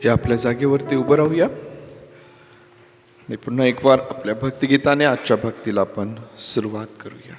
या आपल्या जागेवरती उभं राहूया आणि पुन्हा एक वार आपल्या भक्तिगीताने आजच्या भक्तीला आपण सुरुवात करूया.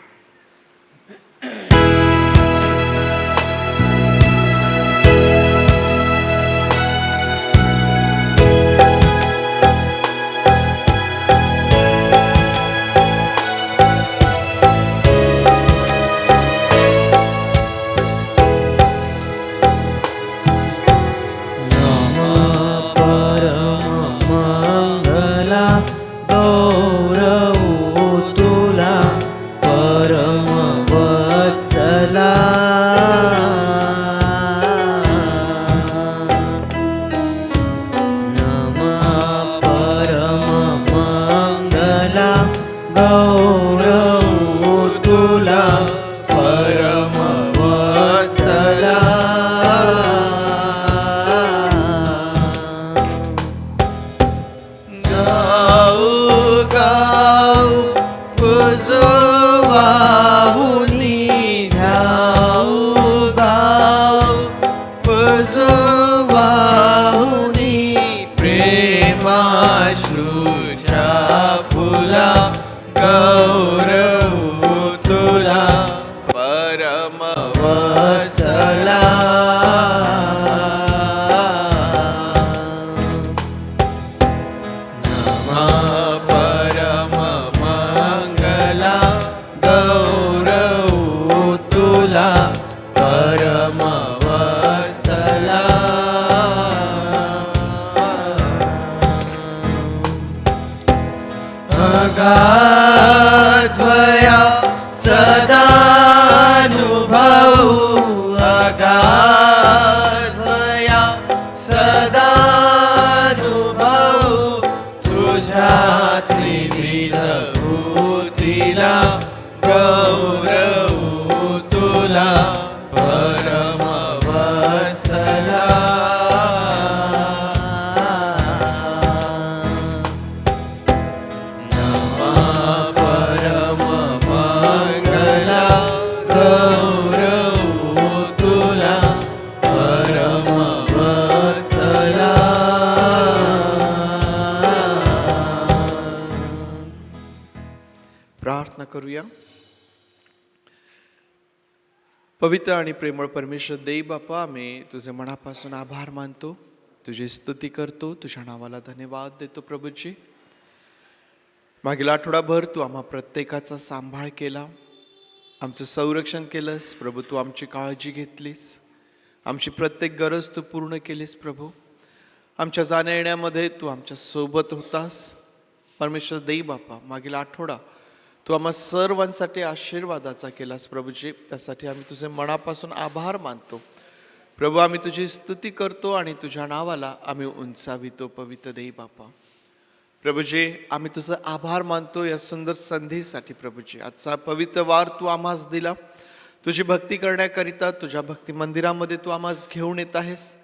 प्रार्थना करूया. पवित्र आणि प्रेमळ परमेश्वर देव बापा, आम्ही तुझे मनापासून आभार मानतो, तुझी स्तुती करतो, तुझ्या नावाला धन्यवाद देतो. प्रभूजी, मागील आठवडाभर तू आम्हा प्रत्येकाचा सांभाळ केला, आमचं संरक्षण केलंस प्रभू. तू आमची काळजी घेतलीस, आमची प्रत्येक गरज तू पूर्ण केलीस प्रभू. आमच्या जाण्या येण्यामध्ये तू आमच्या सोबत होतास परमेश्वर देव बापा. मागील आठवडा तू आम्हा सर्वांसाठी आशीर्वादाचा केलास प्रभूजी, त्यासाठी आम्ही तुझे मनापासून आभार मानतो प्रभू. आम्ही तुझी स्तुती करतो आणि तुझ्या नावाला आम्ही उंचावितो पवित्र देव बापा. प्रभूजी, आम्ही तुझं आभार मानतो या सुंदर संधीसाठी प्रभूजी. आजचा पवित्र वार तू आम्हास दिला, तुझी भक्ती करण्याकरिता तुझ्या भक्ती मंदिरामध्ये तू आम्हास घेऊन येत आहेस.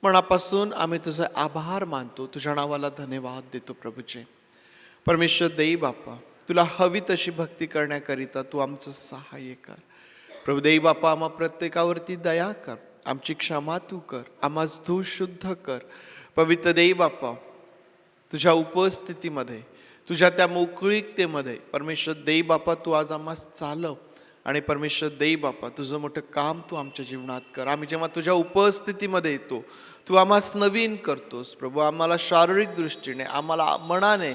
मनापासून आम्ही तुझे आभार मानतो, तुझ्या नावाला धन्यवाद देतो प्रभूजी. परमेश्वर देव बापा, तुला हवी तशी भक्ती करण्याकरिता तू आमचं सहाय्य कर प्रभू. देव बापा, आम्हा प्रत्येकावरती दया कर, आमची क्षमा तू कर, आम्हास तू शुद्ध कर पवित्र देव बापा. तुझ्या उपस्थितीमध्ये, तुझ्या त्या मोकळीकतेमध्ये परमेश्वर देव बापा तू आज आम्हास चालव आणि परमेश्वर देव बापा तुझं मोठं काम तू आमच्या जीवनात कर. आम्ही जेव्हा तुझ्या उपस्थितीमध्ये येतो तू आम्हास नवीन करतोस प्रभू. आम्हाला शारीरिक दृष्टीने, आम्हाला मनाने,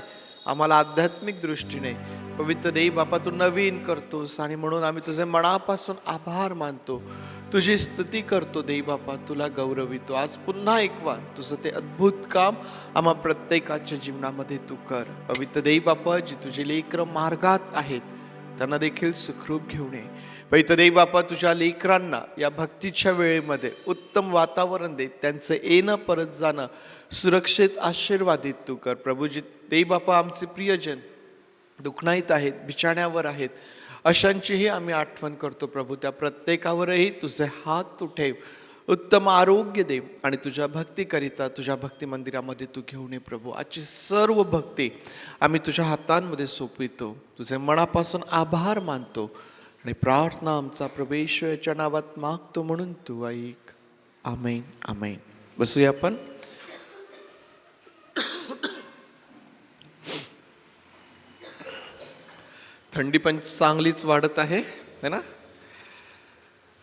आम्हाला आध्यात्मिक दृष्टीने पवित्र देव बापा तू नवीन करतोस आणि म्हणून आम्ही तुझे मनापासून आभार मानतो, तुझी स्तुती करतो देव बापा, तुला गौरवितो. आज पुन्हा एक वार तुझं ते अद्भुत काम आम्हा प्रत्येकाच्या जीवनामध्ये तू कर पवित्र देव बापा. जी तुझी लेकरं मार्गात आहेत त्यांना देखील सुखरूप घेऊन ये पवित्र देव बापा. तुझ्या लेकरांना या भक्तीच्या वेळेमध्ये उत्तम वातावरण दे, त्यांचं येणं परत जाणं सुरक्षित आशीर्वादित तू कर प्रभूजी. देव बापा, आमचे प्रियजन दुखणाईत आहेत, बिछाण्यावर आहेत, अशांचीही आम्ही आठवण करतो प्रभू. त्या प्रत्येकावरही तुझे हात तू ठेव, उत्तम आरोग्य दे आणि तुझ्या भक्तीकरिता तुझ्या भक्ती मंदिरामध्ये तू घेऊन ये प्रभू. आजची सर्व भक्ती आम्ही तुझ्या हातांमध्ये सोपवितो, तुझे मनापासून आभार मानतो आणि प्रार्थना आमचा प्रभू येशूच्या नावात मागतो म्हणून तू ऐक. आमेन आमेन. बसूया आपण. थंडी पण चांगलीच वाढत आहे है ना.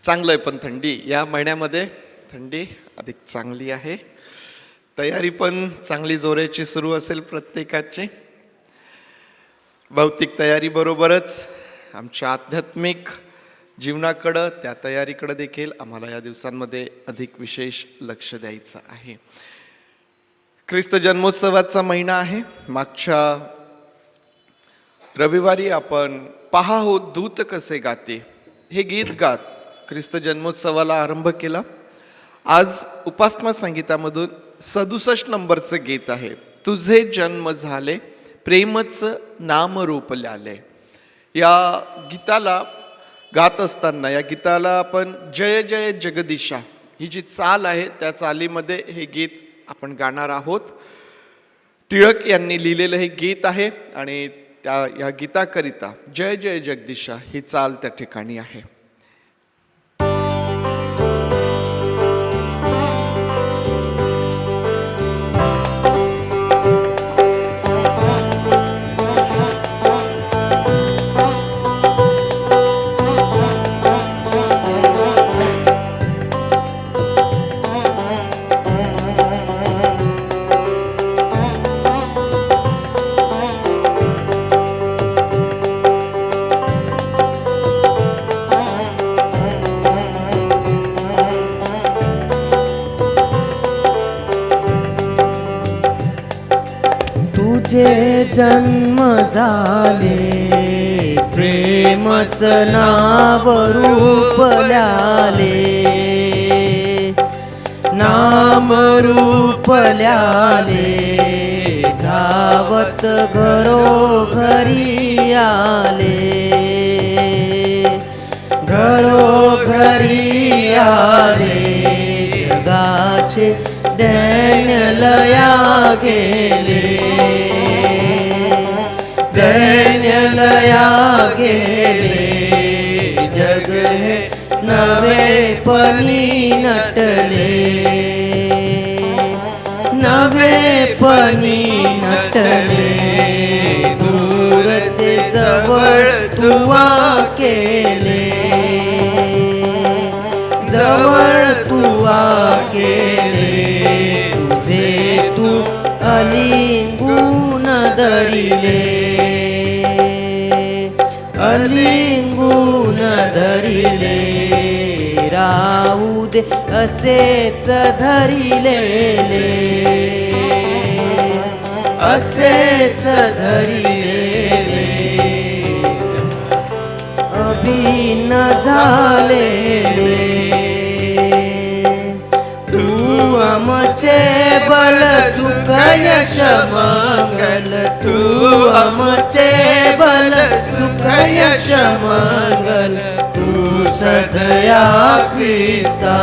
चांगलं आहे, पण थंडी या महिन्यामध्ये थंडी अधिक चांगली आहे. तयारी पण चांगली जोराची सुरू असेल प्रत्येकाची. भौतिक तयारी बरोबरच आमच्या आध्यात्मिक जीवनाकडं, त्या तयारीकडे देखील आम्हाला या दिवसांमध्ये अधिक विशेष लक्ष द्यायचं आहे. ख्रिस्त जन्मोत्सवाचा महिना आहे. मागच्या रविवारी आपण पहा हो दूत कसे गाते हे गीत गात ख्रिस्त जन्मोत्सवाला आरंभ केला. आज उपासना संगीतामधून 67 नंबरचं गीत आहे, तुझे जन्म झाले प्रेमच नाम रूपले आले. या गीताला गात असताना, या गीताला आपण जय जय जगदीशा ही जी चाल आहे त्या चालीमध्ये हे गीत आपण गाणार आहोत. टिळक यांनी लिहिलेलं हे गीत आहे आणि या गीताकरिता जय जय जगदीशा ही चाल त्या ठिकाणी आहे. तुझे जन्म झाले प्रेमच नाव रूपल्याले, नाम रूपल्याले धावत घरोघरी आले, घरोघरी आले जगाचे दैन्यलया गेले, दैन्यलया गेले जग हे नवेपणी नटले, नवेपणी नटले दूरचे जवळ तुवा केले, जवळ तुवा केले तुझे तू अलिंगून धरिले, अलिंगून धरिले राहू दे असेच धरिलेले, असेच धरिलेले अभिन्न झालेले. तू आमचे बल सुख यश मंगल, तू आमचे बल सुख यश मंगल, तू सदया ख्रिस्ता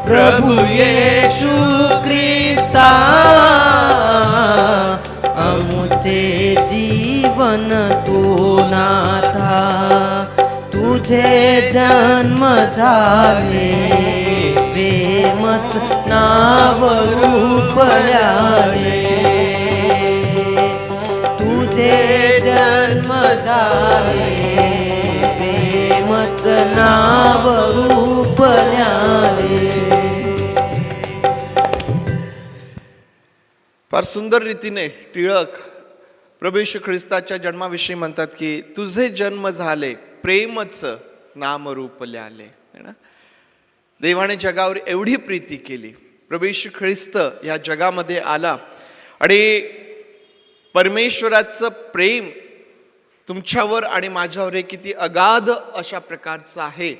प्रभु येशू ख्रिस्ता. आमुचे जीवन तू नाथा, तुझे जन्म झाले प्रेमच नाव रूपल्याले, तुझे जन्म झाले प्रेमच नाव रूपल्याले. फार सुंदर रीतीने टिळक प्रभू येशू ख्रिस्ताच्या जन्माविषयी म्हणतात की तुझे जन्म झाले प्रेमच नाम रूपले आले है ना. देवाने जगावर एवढी प्रीती केली, प्रभू येशू ख्रिस्त या जगामध्ये आला आणि परमेश्वराचं प्रेम तुमच्यावर आणि माझ्यावर किती अगाध अशा प्रकारचं आहे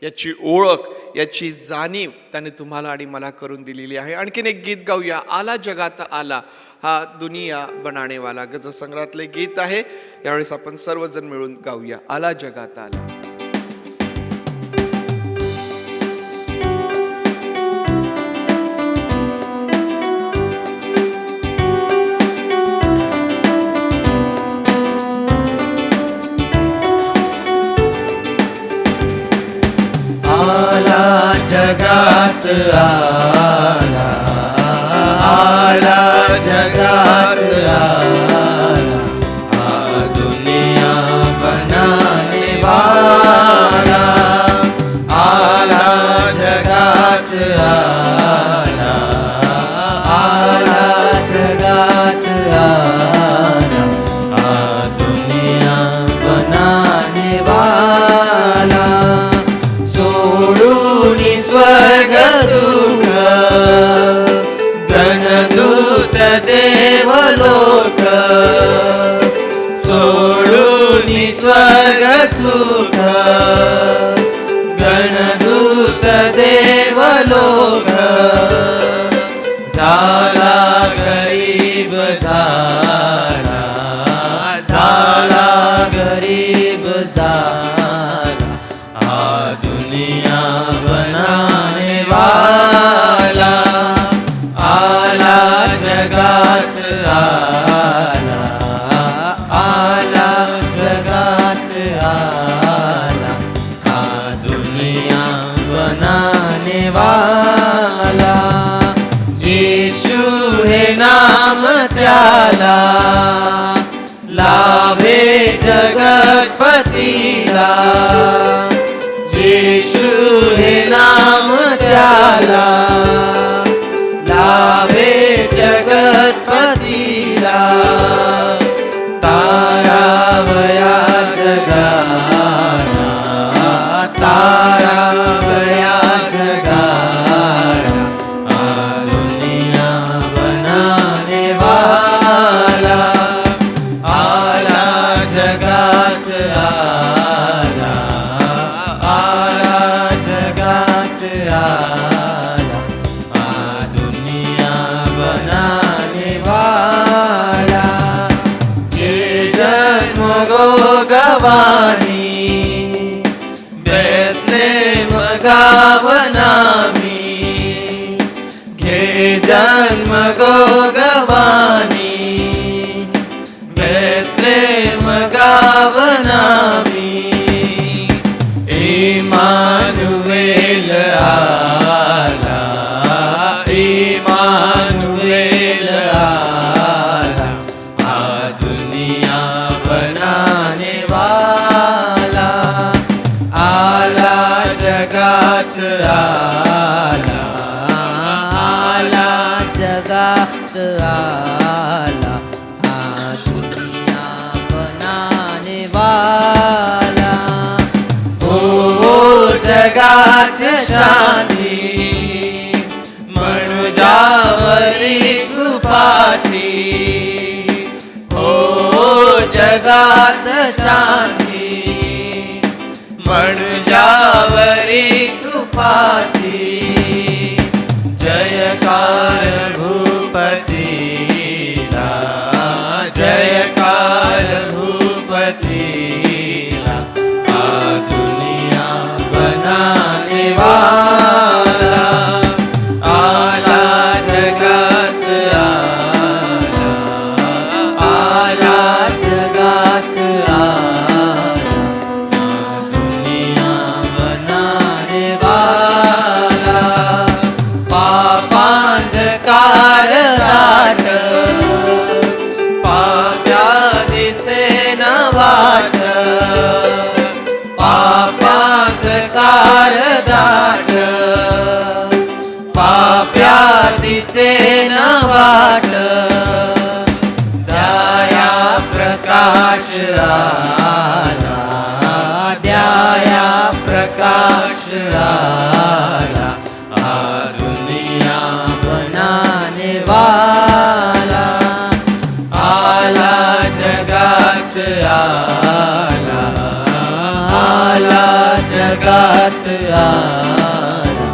याची ओळख, याची जाणीव त्याने तुम्हाला आणि मला करून दिलेली आहे. आणखीन एक गीत गाऊया, आला जगात आला हा दुनिया बनाने वाला गजसंग्रहातले गीत आहे. यावेळेस आपण सर्वजण मिळून गाऊया, आला जगात आला. आला जगात आला, आला जगात आला, आला, आला जगात आला, हा दुनिया बनाने वाला. सोडून स्वर्ग सुख गणदूत देवलोक, सोडून स्वर्ग सुख गणदूत देवलोक, झाला गरीब झाला, झाला गरीब झाला, हा दुनिया बनाने वाला. आला जगात आला, आला जगात आला, हा दुनिया बनाने वाला. येशू हे नाम त्याला लाभे जगतपतीला, येशू हे नाम त्याला लाभे जगतपतीला. तारावया जगाला, तारावया जगाला, हा दुनिया बनाने वाला. आला जगात आला, आला जगात आला, हा दुनिया बनाने वाला. ये जन्म गो गवानी बेतलेम गावनामी, घे जन्म गो गवानी बेतलेम गावनामी. इमानुएल आला, इमानुएल आला, हा दुनिया बनाने वाला. आला जगात आला, आला जगात आला, हा दुनिया बनाने वाला. हो जगात शांती मनुजावरी कृपाती, हो जगात शांती मनुजावरी कृपाती. जयकार भूपतीला, जयकार भूपतीला, हा दुनिया बनाने वाला. आला जगात आला, आला जगात आला, हा दुनिया बनाने वाला. पापांधकार दाट पाप्या दिसेन वाट, पापांधकार दाट पाप्या दिसेन वाट. द्याया प्रकाश आला, द्याया प्रकाश आला, हा दुनिया बनाने वाला. आला जगात आला, आला जगात आला,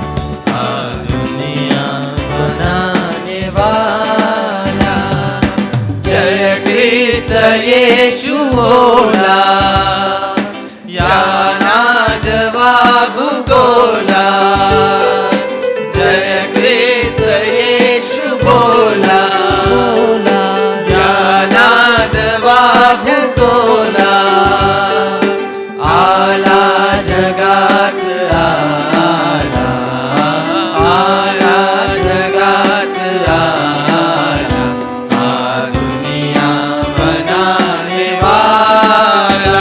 हा दुनिया बनाने वाला. जय ख्रिस्त येशू बोला, या नादवा भूगोला. जय ख्रिस्त येशू बोला, या नादवा भूगोला. आला जगात आला, आला जगात आला, हा दुनिया बनाने वाला.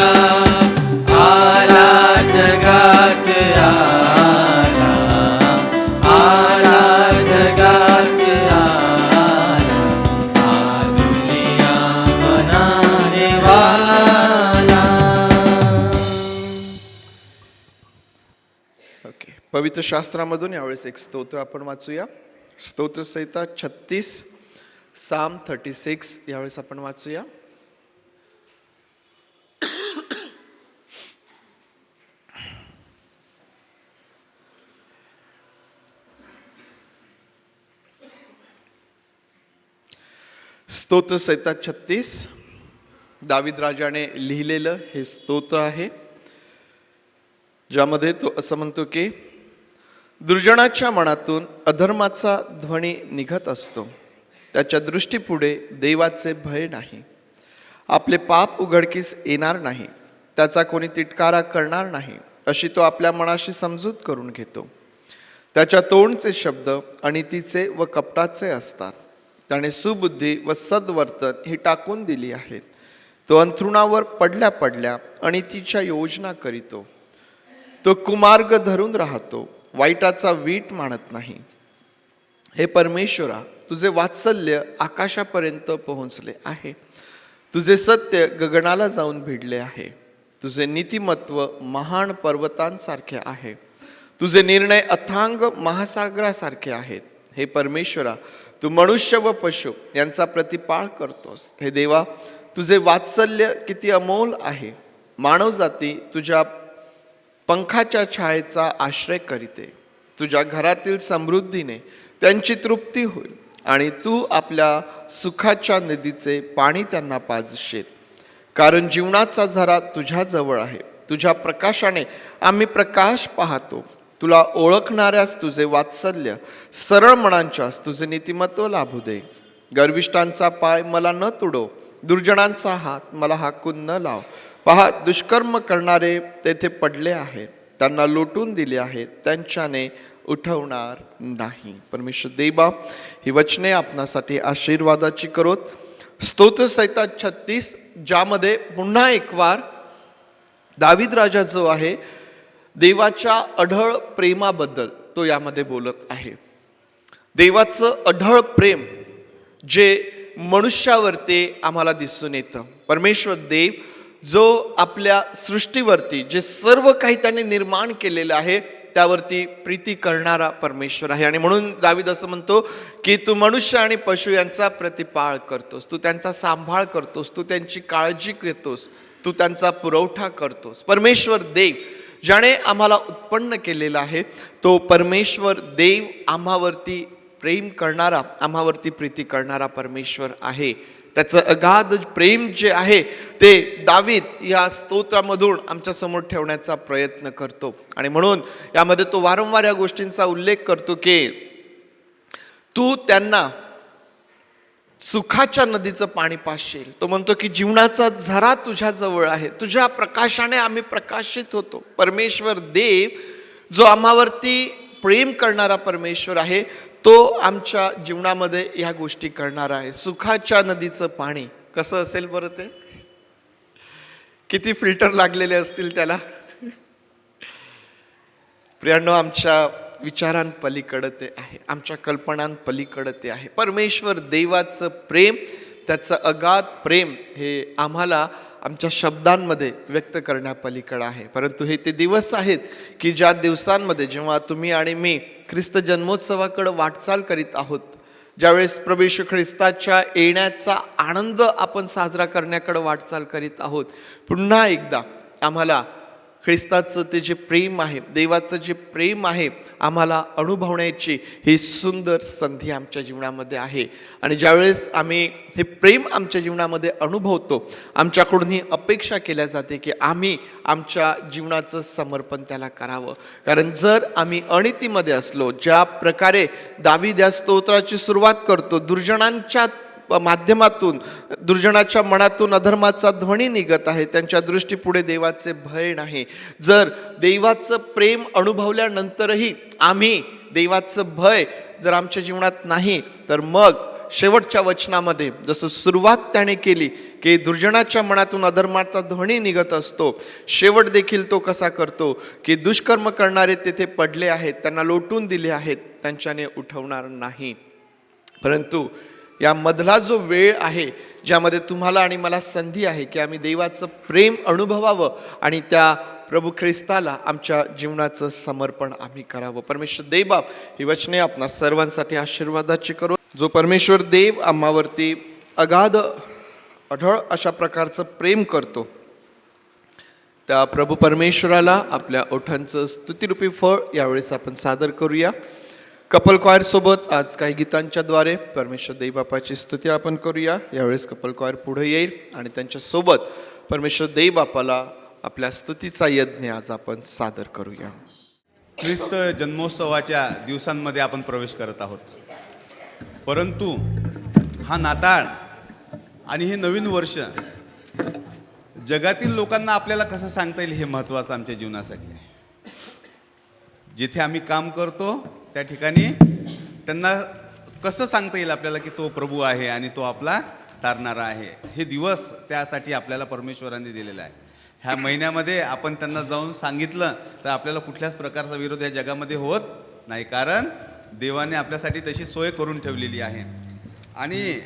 पवित्र शास्त्रामधून यावेळेस एक स्तोत्र आपण वाचूया. स्तोत्रसंहिता 36, साम 36 यावेळेस आपण वाचूया. स्तोत्रसंहिता 36 दावीद राजाने लिहिलेलं हे स्तोत्र आहे, ज्यामध्ये तो असं म्हणतो की दुर्जनाच्या मनातून अधर्माचा ध्वनी निघत असतो. त्याच्या दृष्टीपुढे देवाचे भय नाही. आपले पाप उघडकीस येणार नाही. त्याचा कोणी तिटकारा करणार नाही, अशी तो आपल्या मनाशी समजूत करून घेतो. त्याच्या तोंडचे शब्द अनितीचे व कपटाचे असतात. त्याने सुबुद्धी व सद्वर्तन ही टाकून दिली आहेत. तो अंथरुणावर पडल्या पडल्या अनितीच्या योजना करीतो. तो कुमार्ग धरून राहतो, वाईटाचा वीट मानत नाही. हे परमेश्वरा, तुझे वात्सल्य आकाशापर्यंत पोहोचले आहे. तुझे सत्य गगनाला जाऊन भिडले आहे. तुझे नीतिमत्व महान पर्वतांसारखे आहे. तुझे निर्णय अथांग महासागरासारखे आहेत. हे परमेश्वरा, तू मनुष्य व पशु यांचा प्रतिपाळ करतोस. हे देवा, तुझे वात्सल्य किती अमोल आहे. मानव जाती तुझ्या पंखाच्या छायेचा आश्रय करीते. तुझ्या घरातील समृद्धीने त्यांची तृप्ती होईल आणि तू आपल्या सुखाच्या नदीचे पाणी त्यांना पाजशील. कारण जीवनाचा झरा तुझ्या जवळ आहे. तुझ्या प्रकाशाने आम्ही प्रकाश पाहतो. तुला ओळखणाऱ्यास तुझे वात्सल्य, सरळ मनांच्यास तुझे नीतिमत्व लाभू दे. गर्विष्ठांचा पाय मला न तुडव, दुर्जनांचा हात मला हाकून न लाव. पहा, दुष्कर्म करणारे तेथे पडले आहेत. त्यांना लोटून दिले आहेत, त्यांच्याने उठवणार नाही. परमेश्वर देवा, ही वचने आपणासाठी आशीर्वादाची करोत. स्तोत्रसंहिता 36 ज्यामध्ये पुन्हा एक वार दावीद राजा जो आहे देवाच्या अढळ प्रेमाबद्दल तो यामध्ये बोलत आहे. देवाचं अढळ प्रेम जे मनुष्यावरती आम्हाला दिसून येतं. परमेश्वर देव जो आपल्या सृष्टीवरती जे सर्व काही त्याने निर्माण केलेलं आहे त्यावरती प्रीती करणारा परमेश्वर आहे. आणि म्हणून दावीद असं म्हणतो की तू मनुष्य आणि पशु यांचा प्रतिपाळ करतोस. तू त्यांचा सांभाळ करतोस. तू त्यांची काळजी घेतोस. तू त्यांचा पुरवठा करतोस. परमेश्वर देव ज्याने आम्हाला उत्पन्न केलेलं आहे तो परमेश्वर देव आम्हावरती प्रेम करणारा, आम्हावरती प्रीती करणारा परमेश्वर आहे. त्याचं अगाध प्रेम जे आहे ते दावीद या स्तोत्रामधून आमच्या समोर ठेवण्याचा प्रयत्न करतो. आणि म्हणून यामध्ये तो वारंवार या गोष्टींचा उल्लेख करतो की तू त्यांना सुखाच्या नदीचं पाणी पाजशील. तो म्हणतो की जीवनाचा झरा तुझ्या जवळ आहे. तुझ्या प्रकाशाने आम्ही प्रकाशित होतो. परमेश्वर देव जो आम्हावरती प्रेम करणारा परमेश्वर आहे तो आमच्या जीवनामध्ये ह्या गोष्टी करणार आहे. सुखाच्या नदीचं पाणी कसं असेल बरं? ते किती फिल्टर लागलेले असतील त्याला. प्रियांनो, आमच्या विचारांपलीकडे ते आहे, आमच्या कल्पनांपलीकडे ते आहे. परमेश्वर देवाचं प्रेम, त्याचं अगाध प्रेम हे आम्हाला आमच्या शब्दांमध्ये व्यक्त करण्यापलीकडे आहे. परंतु हे ते दिवस आहेत की ज्या दिवसांमध्ये जेव्हा तुम्ही आणि मी ख्रिस्त जन्मोत्सवाकडे वाटचाल करीत आहोत, ज्यावेळेस प्रभू येशू ख्रिस्ताच्या येण्याचा आनंद आपण साजरा करण्याकडे वाटचाल करीत आहोत, पुन्हा एकदा आम्हाला ख्रिस्ताचं ते जे प्रेम आहे, देवाचं जे प्रेम आहे, आम्हाला अनुभवण्याची ही सुंदर संधी आमच्या जीवनामध्ये आहे. आणि ज्यावेळेस आम्ही हे प्रेम आमच्या जीवनामध्ये अनुभवतो, आमच्याकडून ही अपेक्षा केल्या जाते की आम्ही आमच्या जीवनाचं समर्पण त्याला करावं. कारण जर आम्ही अनितीमध्ये असलो, ज्या प्रकारे दावीद या स्तोत्राची सुरुवात करतो, दुर्जनांच्या माध्यमातून, दुर्जनाच्या मनातून अधर्माचा ध्वनी निघत आहे, त्यांच्या दृष्टीपुढे देवाचे भय नाही. जर देवाचं प्रेम अनुभवल्यानंतरही आम्ही देवाचं भय जर आमच्या जीवनात नाही, तर मग शेवटच्या वचनामध्ये जसं सुरुवात त्याने केली की दुर्जनाच्या मनातून अधर्माचा ध्वनी निघत असतो, शेवट देखील तो कसा करतो की दुष्कर्म करणारे तेथे पडले आहेत, त्यांना लोटून दिले आहेत, त्यांच्याने उठवणार नाही. परंतु या मधला जो वेळ आहे ज्यामध्ये तुम्हाला आणि मला संधी आहे की आम्ही देवाचं प्रेम अनुभवावं आणि त्या प्रभू ख्रिस्ताला आमच्या जीवनाचं समर्पण आम्ही करावं. परमेश्वर देव बाप ही वचने आपणा सर्वांसाठी आशीर्वादाची करू. जो परमेश्वर देव आम्हावरती अगाध अढळ अशा प्रकारचं प्रेम करतो, त्या प्रभू परमेश्वराला आपल्या ओठांचं स्तुतिरूपी फळ यावेळेस आपण सादर करूया. कपल क्वायर सोबत आज काही गीतांच्या द्वारे परमेश्वर देव बापाची स्तुती आपण करूया. यावेळेस कपल क्वायर पुढे येईल आणि त्यांच्या सोबत परमेश्वर देव बापाला आपल्या स्तुतीचा यज्ञ आज आपण सादर करूया. ख्रिस्त जन्मोत्सवाच्या दिवसांमध्ये आपण प्रवेश करत आहोत. परंतु हा नाताळ आणि हे नवीन वर्ष जगातील लोकांना आपल्याला कसं सांगता येईल हे महत्त्वाचं आमच्या जीवनासाठी आहे. जिथे आम्ही काम करतो त्या ठिकाणी त्यांना कसं सांगता येईल आपल्याला की तो प्रभू आहे आणि तो आपला तारणारा आहे. हे दिवस त्यासाठी आपल्याला परमेश्वराने दिलेला आहे. ह्या महिन्यामध्ये आपण त्यांना जाऊन सांगितलं तर आपल्याला कुठल्याच प्रकारचा विरोध या जगामध्ये होत नाही, कारण देवाने आपल्यासाठी तशी सोय करून ठेवलेली आहे. आणि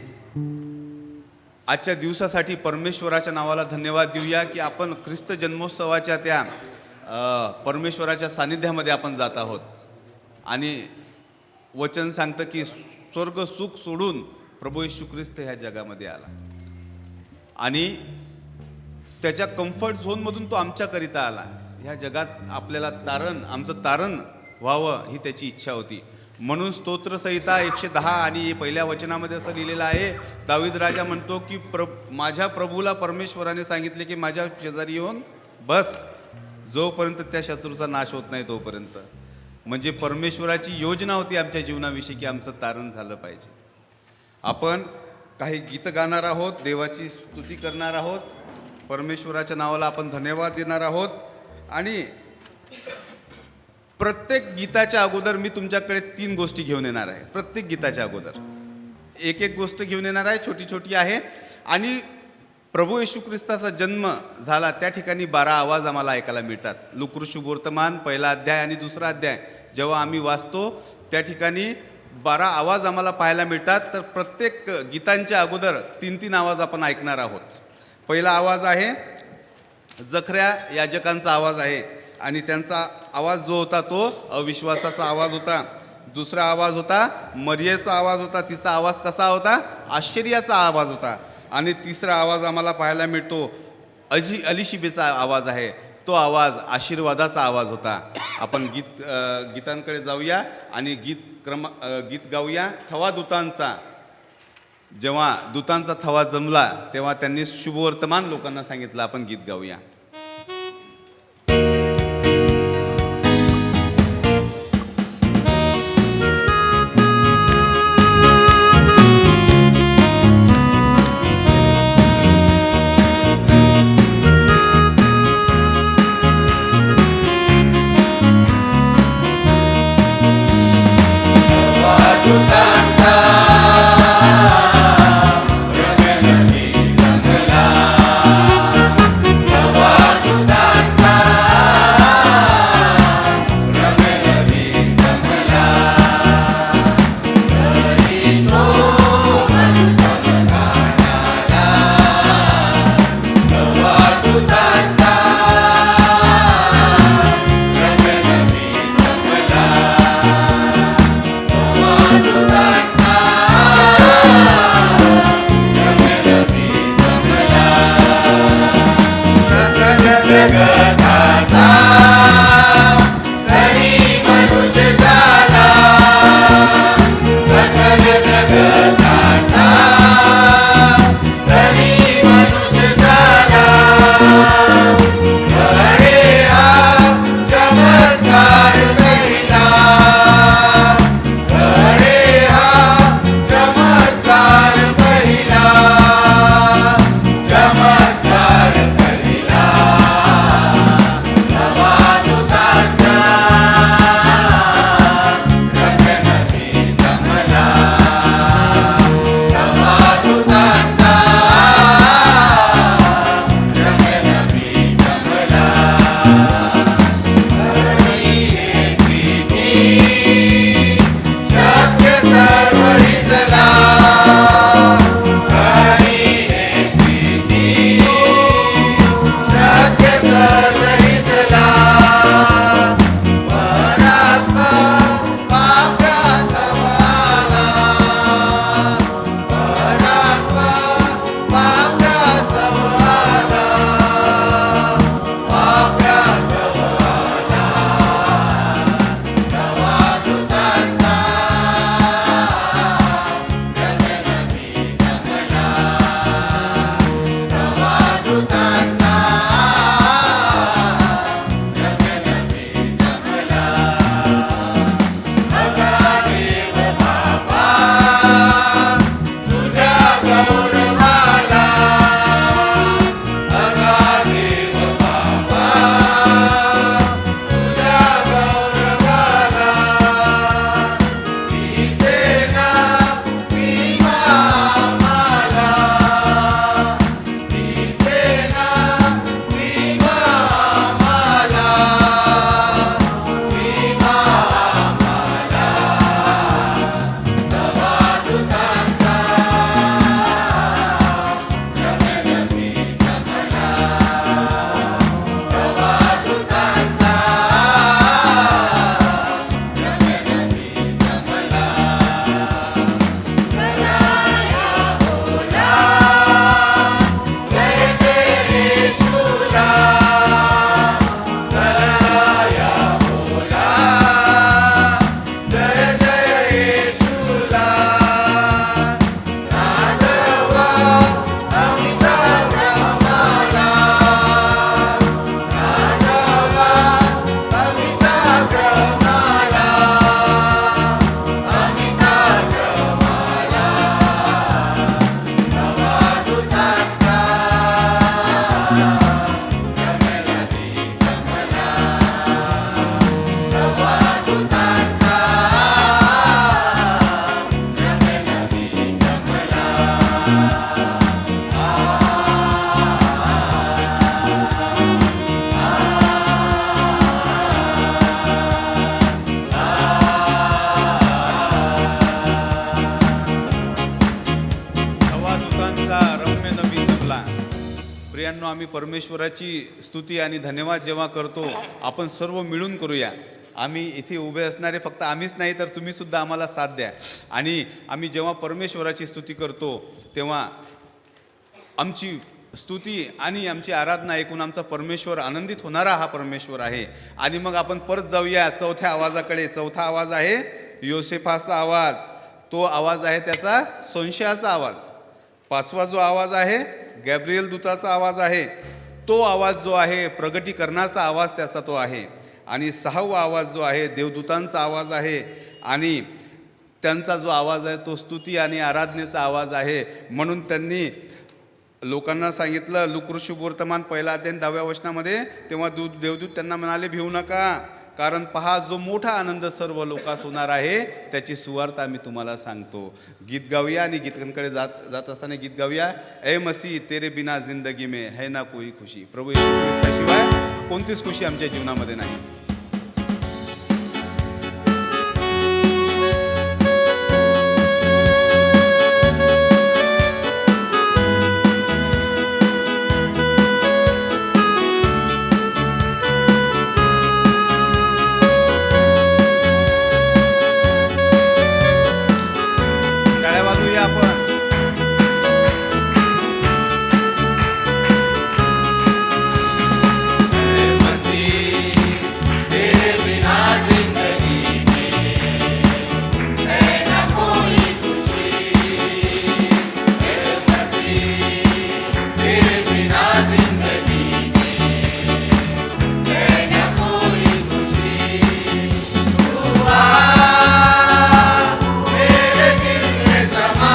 आजच्या दिवसासाठी परमेश्वराच्या नावाला धन्यवाद देऊया की आपण ख्रिस्त जन्मोत्सवाच्या त्या परमेश्वराच्या सानिध्यामध्ये आपण जात आहोत. आणि वचन सांगतं की स्वर्ग सुख सोडून प्रभू येशू ख्रिस्त ह्या जगामध्ये आला आणि त्याच्या कम्फर्ट झोनमधून तो आमच्याकरिता आला. ह्या जगात आपल्याला आमचं तारण व्हावं ही त्याची इच्छा होती. म्हणून स्तोत्रसंहिता 110 आणि पहिल्या वचनामध्ये असं लिहिलेलं आहे, दावीद राजा म्हणतो की माझ्या प्रभूला परमेश्वराने सांगितले की माझ्या शेजारी येऊन बस, जोपर्यंत त्या शत्रूचा नाश होत नाही तोपर्यंत. म्हणजे परमेश्वराची योजना होती आमच्या जीवनाविषयी की आमचं तारण झालं पाहिजे. आपण काही गीत गाणार आहोत, देवाची स्तुती करणार आहोत, परमेश्वराच्या नावाला आपण धन्यवाद देणार आहोत. आणि प्रत्येक गीताच्या अगोदर मी तुमच्याकडे 3 गोष्टी घेऊन येणार आहे. प्रत्येक गीताच्या अगोदर एक गोष्ट घेऊन येणार आहे, छोटी छोटी आहे. आणि प्रभू येशू ख्रिस्ताचा जन्म झाला त्या ठिकाणी 12 आवाज आम्हाला ऐकायला मिळतात. लूका शुभवर्तमान 1 अध्याय आणि 2 अध्याय जेव्हा आम्ही वाचतो त्या ठिकाणी 12 आवाज आम्हाला पाहायला मिळतात. तर प्रत्येक गीतांच्या अगोदर 3 आवाज आपण ऐकणार आहोत. पहिला आवाज आहे जखऱ्या याजकांचा आवाज आहे आणि त्यांचा आवाज जो होता तो अविश्वासाचा आवाज होता. दुसरा आवाज होता मरियेचा आवाज होता. तिचा आवाज कसा होता? आश्चर्याचा आवाज होता. आणि तिसरा आवाज आम्हाला पाहायला मिळतो अलिशिबेचा आवाज आहे. तो आवाज आशीर्वादाचा आवाज होता. आपण गीतांकडे जाऊया आणि गीत गाऊया. थवा दूतांचा, जेव्हा दूतांचा थवा जमला तेव्हा त्यांनी शुभवर्तमान लोकांना सांगितलं. आपण गीत गाऊया. Baba प्रियांनो, आम्ही परमेश्वराची स्तुती आणि धन्यवाद जेव्हा करतो, आपण सर्व मिळून करूया. आम्ही इथे उभे असणारे फक्त आम्हीच नाही तर तुम्ही सुद्धा आम्हाला साथ द्या. आणि आम्ही जेव्हा परमेश्वराची स्तुती करतो तेव्हा आमची स्तुती आणि आमची आराधना ऐकून आमचा परमेश्वर आनंदित होणारा हा परमेश्वर आहे. आणि मग आपण परत जाऊया चौथ्या आवाजाकडे. चौथा आवाज आहे योसेफाचा आवाज. तो आवाज आहे त्याचा संशयाचा आवाज. पाचवा जो आवाज आहे गॅब्रिएल दूताचा आवाज आहे. तो आवाज जो आहे प्रगटीकरणाचा आवाज त्याचा तो आहे. आणि सहावा आवाज जो आहे देवदूतांचा आवाज आहे. आणि त्यांचा जो आवाज आहे तो स्तुती आणि आराधनेचा आवाज आहे. म्हणून त्यांनी लोकांना सांगितलं, लुकऋषी वर्तमान 1:10 तेव्हा देवदूत त्यांना म्हणाले, भिवू नका, कारण पहा जो मोठा आनंद सर्व लोकांस होणार आहे त्याची सुवार्ता आम्ही तुम्हाला सांगतो. गीत गाऊया आणि गीतांकडे जात असताना गीत गाऊया. ए मसीह तेरे बिना जिंदगी में है ना कोई खुशी. प्रभू येशू ख्रिस्ताशिवाय कोणतीच खुशी आमच्या जीवनामध्ये नाही. मेरे दिल में समा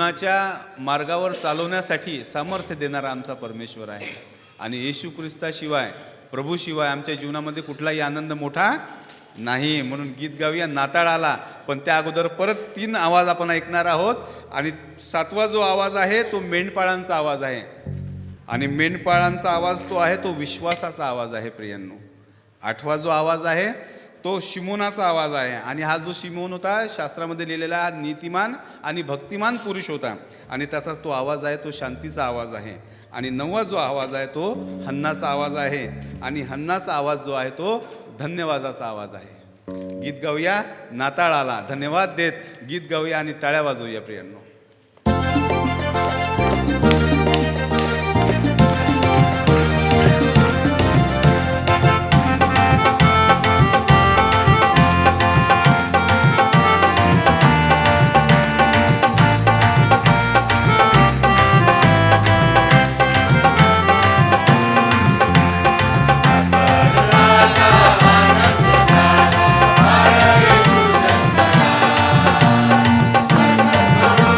जीवनाच्या मार्गावर चालवण्यासाठी सामर्थ्य देणारा आमचा परमेश्वर आहे. आणि येशू ख्रिस्ताशिवाय, प्रभूशिवाय आमच्या जीवनामध्ये कुठलाही आनंद मोठा नाही. म्हणून गीत गाऊया नाताळ आला. पण त्या अगोदर परत 3 आवाज आपण ऐकणार आहोत. आणि 7वा जो आवाज आहे तो मेंढपाळांचा आवाज आहे. आणि मेंढपाळांचा आवाज तो आहे तो विश्वासाचा आवाज आहे प्रियांनो. 8वा जो आवाज आहे तो शिमोनाचा आवाज आहे. आणि हा जो शिमोन होता शास्त्रामध्ये लिहिलेला हा नीतिमान आणि भक्तिमान पुरुष होता. आणि त्याचा तो आवाज आहे तो शांतीचा आवाज आहे. आणि 9वा जो आवाज आहे तो हन्नाचा आवाज आहे. आणि हन्नाचा आवाज जो आहे तो धन्यवादाचा आवाज आहे. गीत गाऊया नाताळ आला. धन्यवाद देत गीत गाऊया आणि टाळ्या वाजवूया प्रियांनो. आनंद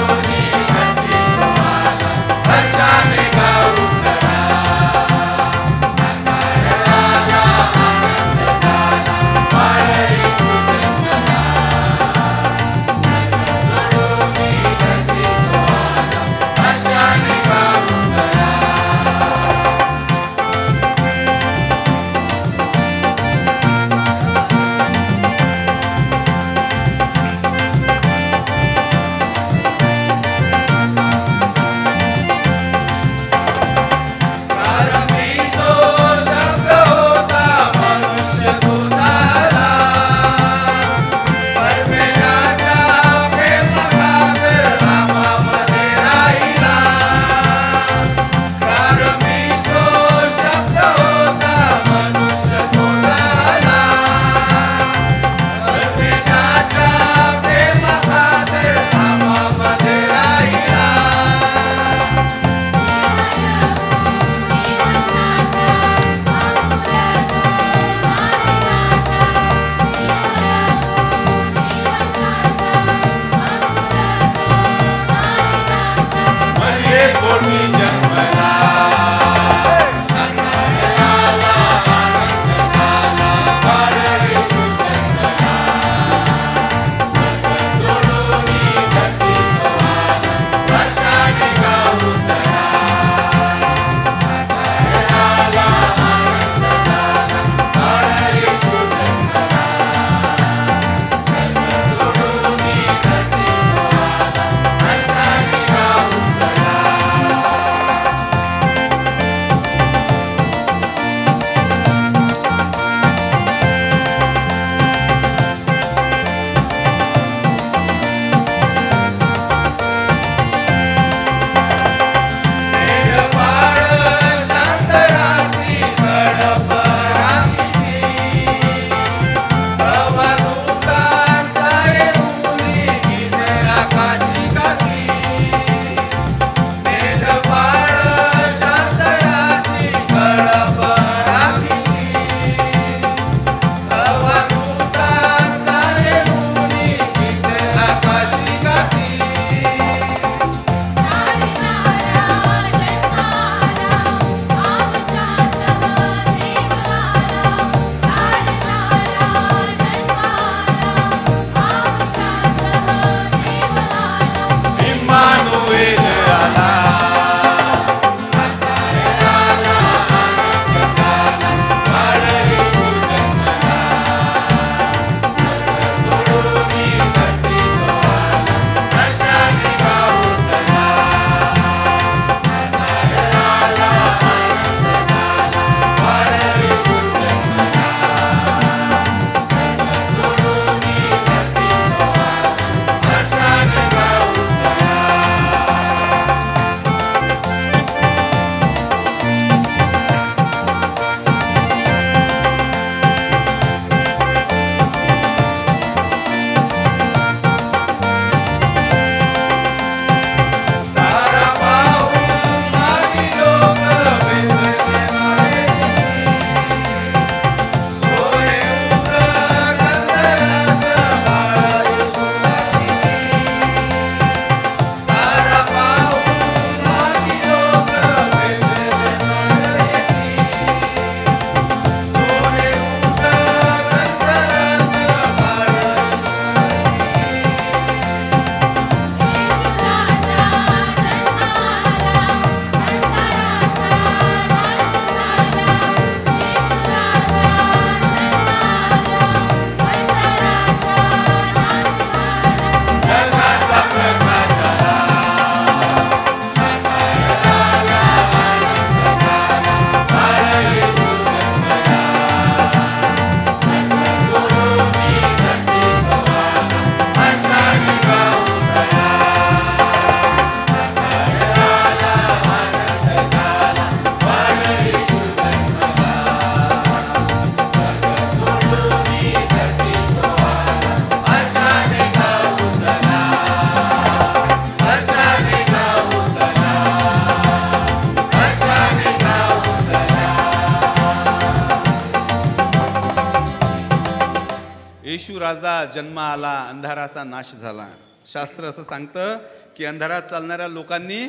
राजा जन्म आला, अंधाराचा नाश झाला. शास्त्र असं सांगतं की अंधारात चालणाऱ्या लोकांनी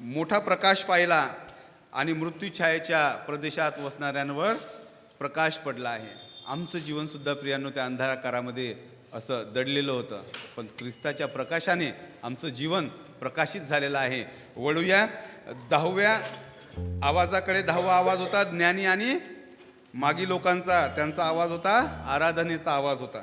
मोठा प्रकाश पाहिला आणि मृत्यूछायेच्या प्रदेशात वसणाऱ्यांवर प्रकाश पडला आहे. आमचं जीवनसुद्धा प्रियांनो त्या अंधाराकारामध्ये असं दडलेलं होतं, पण ख्रिस्ताच्या प्रकाशाने आमचं जीवन प्रकाशित झालेलं आहे. वळूया 10व्या आवाजाकडे. 10वा आवाज होता ज्ञानी आणि मागी लोकांचा, त्यांचा आवाज होता आराधनेचा आवाज होता.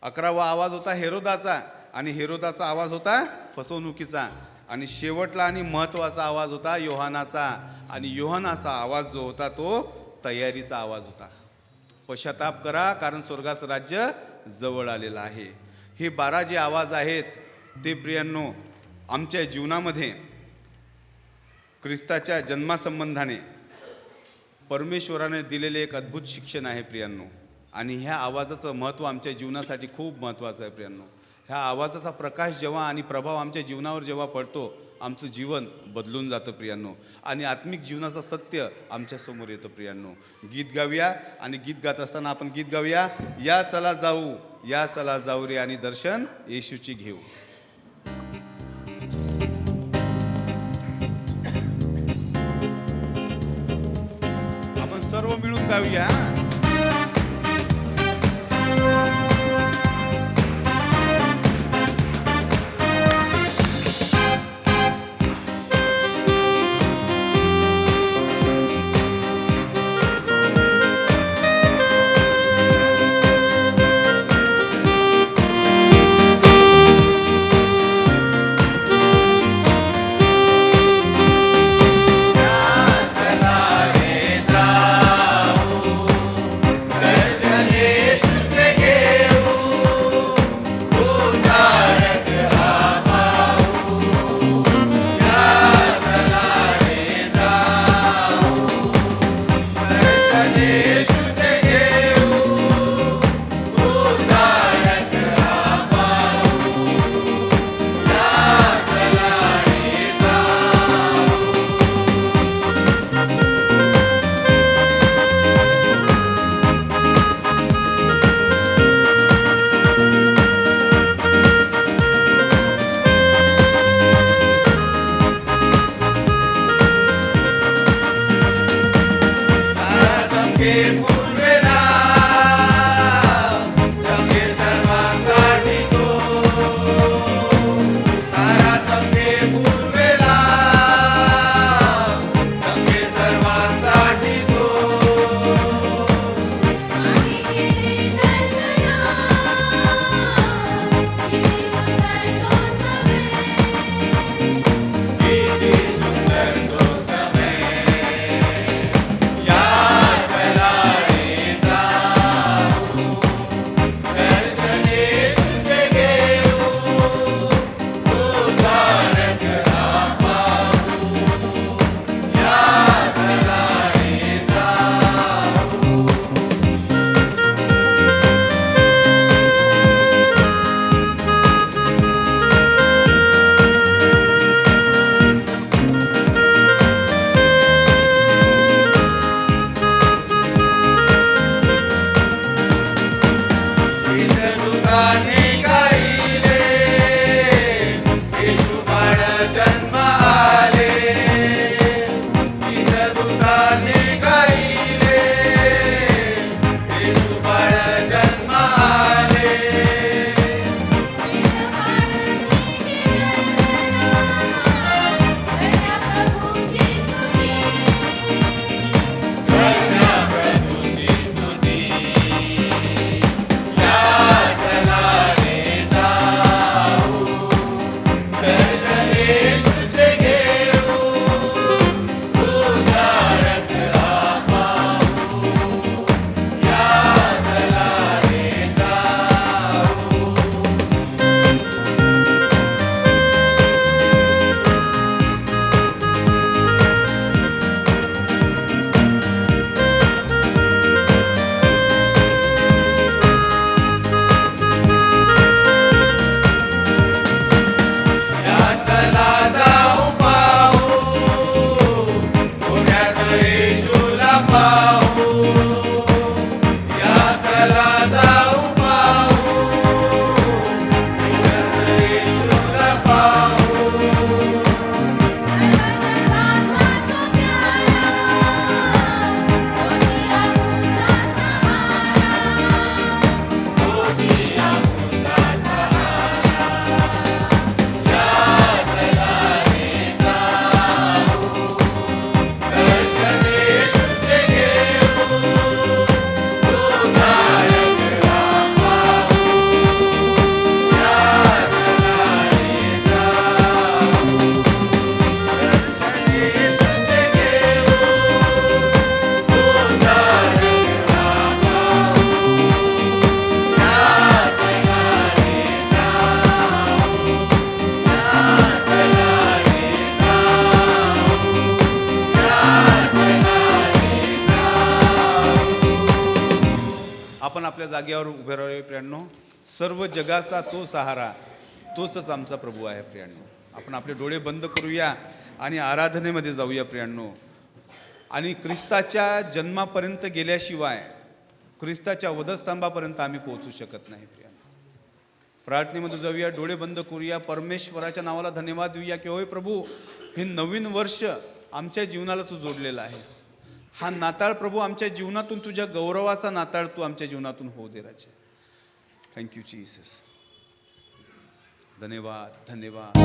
11वा आवाज होता हेरोदाचा, आणि हेरोदाचा आवाज होता फसवणुकीचा. आणि शेवटला आणि महत्त्वाचा आवाज होता योहानाचा, आणि योहानाचा आवाज जो होता तो तयारीचा आवाज होता. पश्चाताप करा कारण स्वर्गाचं राज्य जवळ आलेलं आहे. हे 12 जे आवाज आहेत ते प्रियांनो आमच्या जीवनामध्ये ख्रिस्ताच्या जन्मासंबंधाने परमेश्वराने दिलेले एक अद्भुत शिक्षण आहे प्रियांनो. आणि ह्या आवाजाचं महत्त्व आमच्या जीवनासाठी खूप महत्त्वाचं आहे प्रियांनो. ह्या आवाजाचा प्रकाश जेव्हा आणि प्रभाव आमच्या जीवनावर जेव्हा पडतो, आमचं जीवन बदलून जातं प्रियांनो, आणि आत्मिक जीवनाचं सत्य आमच्यासमोर येतं प्रियांनो. गीत गाऊया, आणि गीत गात असताना आपण गीत गाऊया, या चला जाऊ, या चला जाऊ रे, आणि दर्शन येशूची घेऊ. आपण सर्व मिळून गाऊया. आपल्या जागेवर उभे राहावे प्रियांनो. सर्व जगाचा तो सहारा, तोच आमचा प्रभू आहे प्रियांनो. आपण आपले डोळे बंद करूया आणि आराधनेमध्ये जाऊया प्रियांनो. आणि ख्रिस्ताच्या जन्मापर्यंत गेल्याशिवाय ख्रिस्ताच्या वधस्तंभापर्यंत आम्ही पोहोचू शकत नाही प्रियांनो. प्रार्थनेमध्ये जाऊया, डोळे बंद करूया, परमेश्वराच्या नावाला धन्यवाद देऊया की होय प्रभू, हे नवीन वर्ष आमच्या जीवनाला तू जोडलेला आहेस. हा नाताळ प्रभू आमच्या जीवनातून तुझ्या गौरवाचा नाताळ तू आमच्या जीवनातून होऊ दे राजा. Thank you Jesus. धन्यवाद धन्यवाद.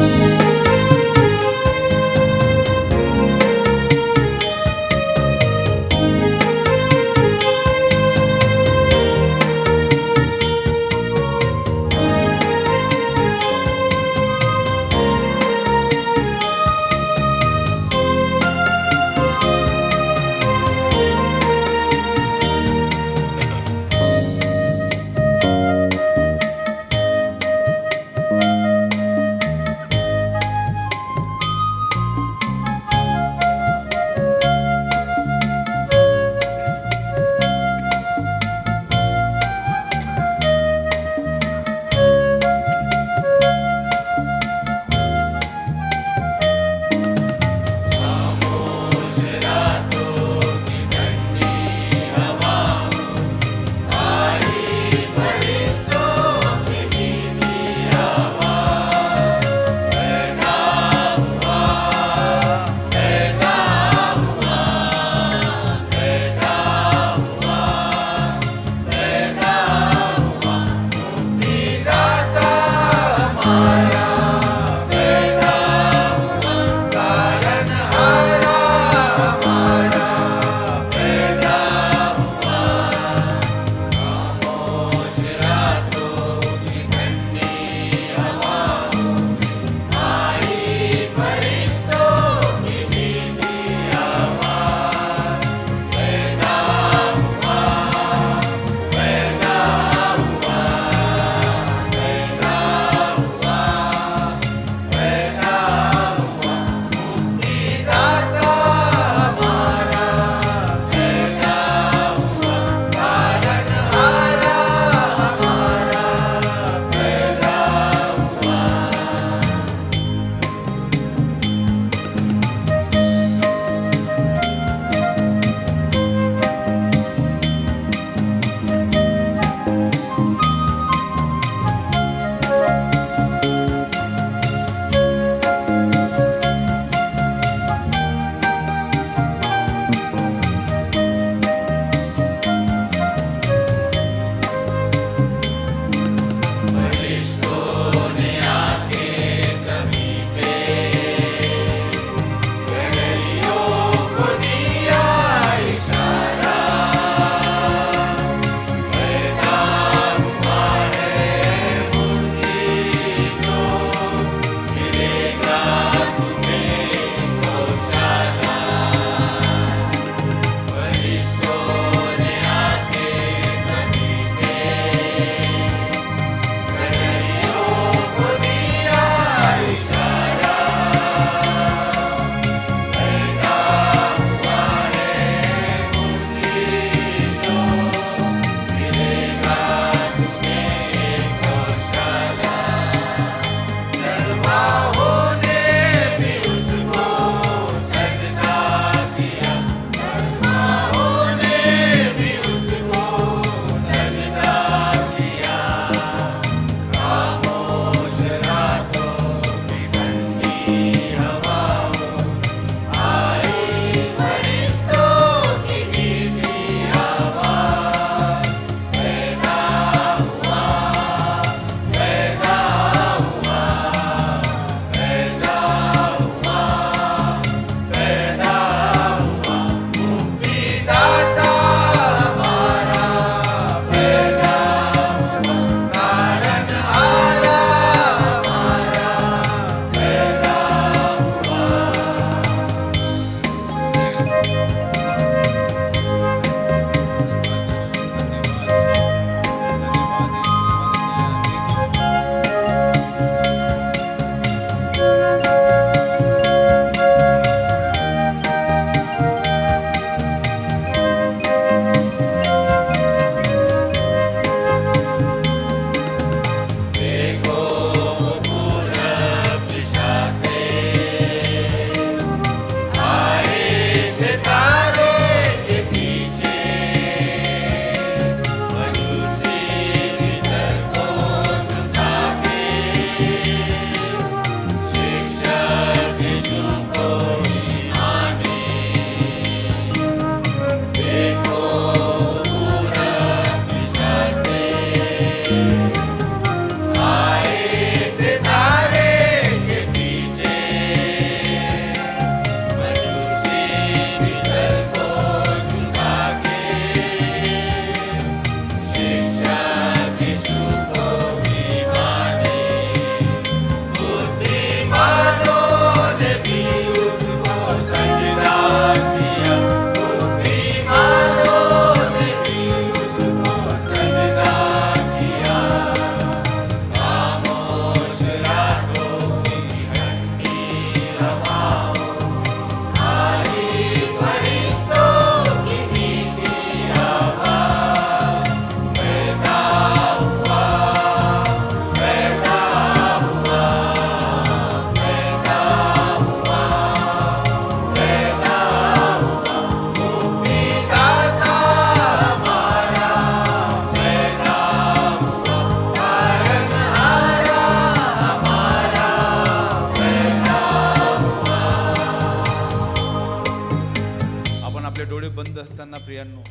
प्रियांनो,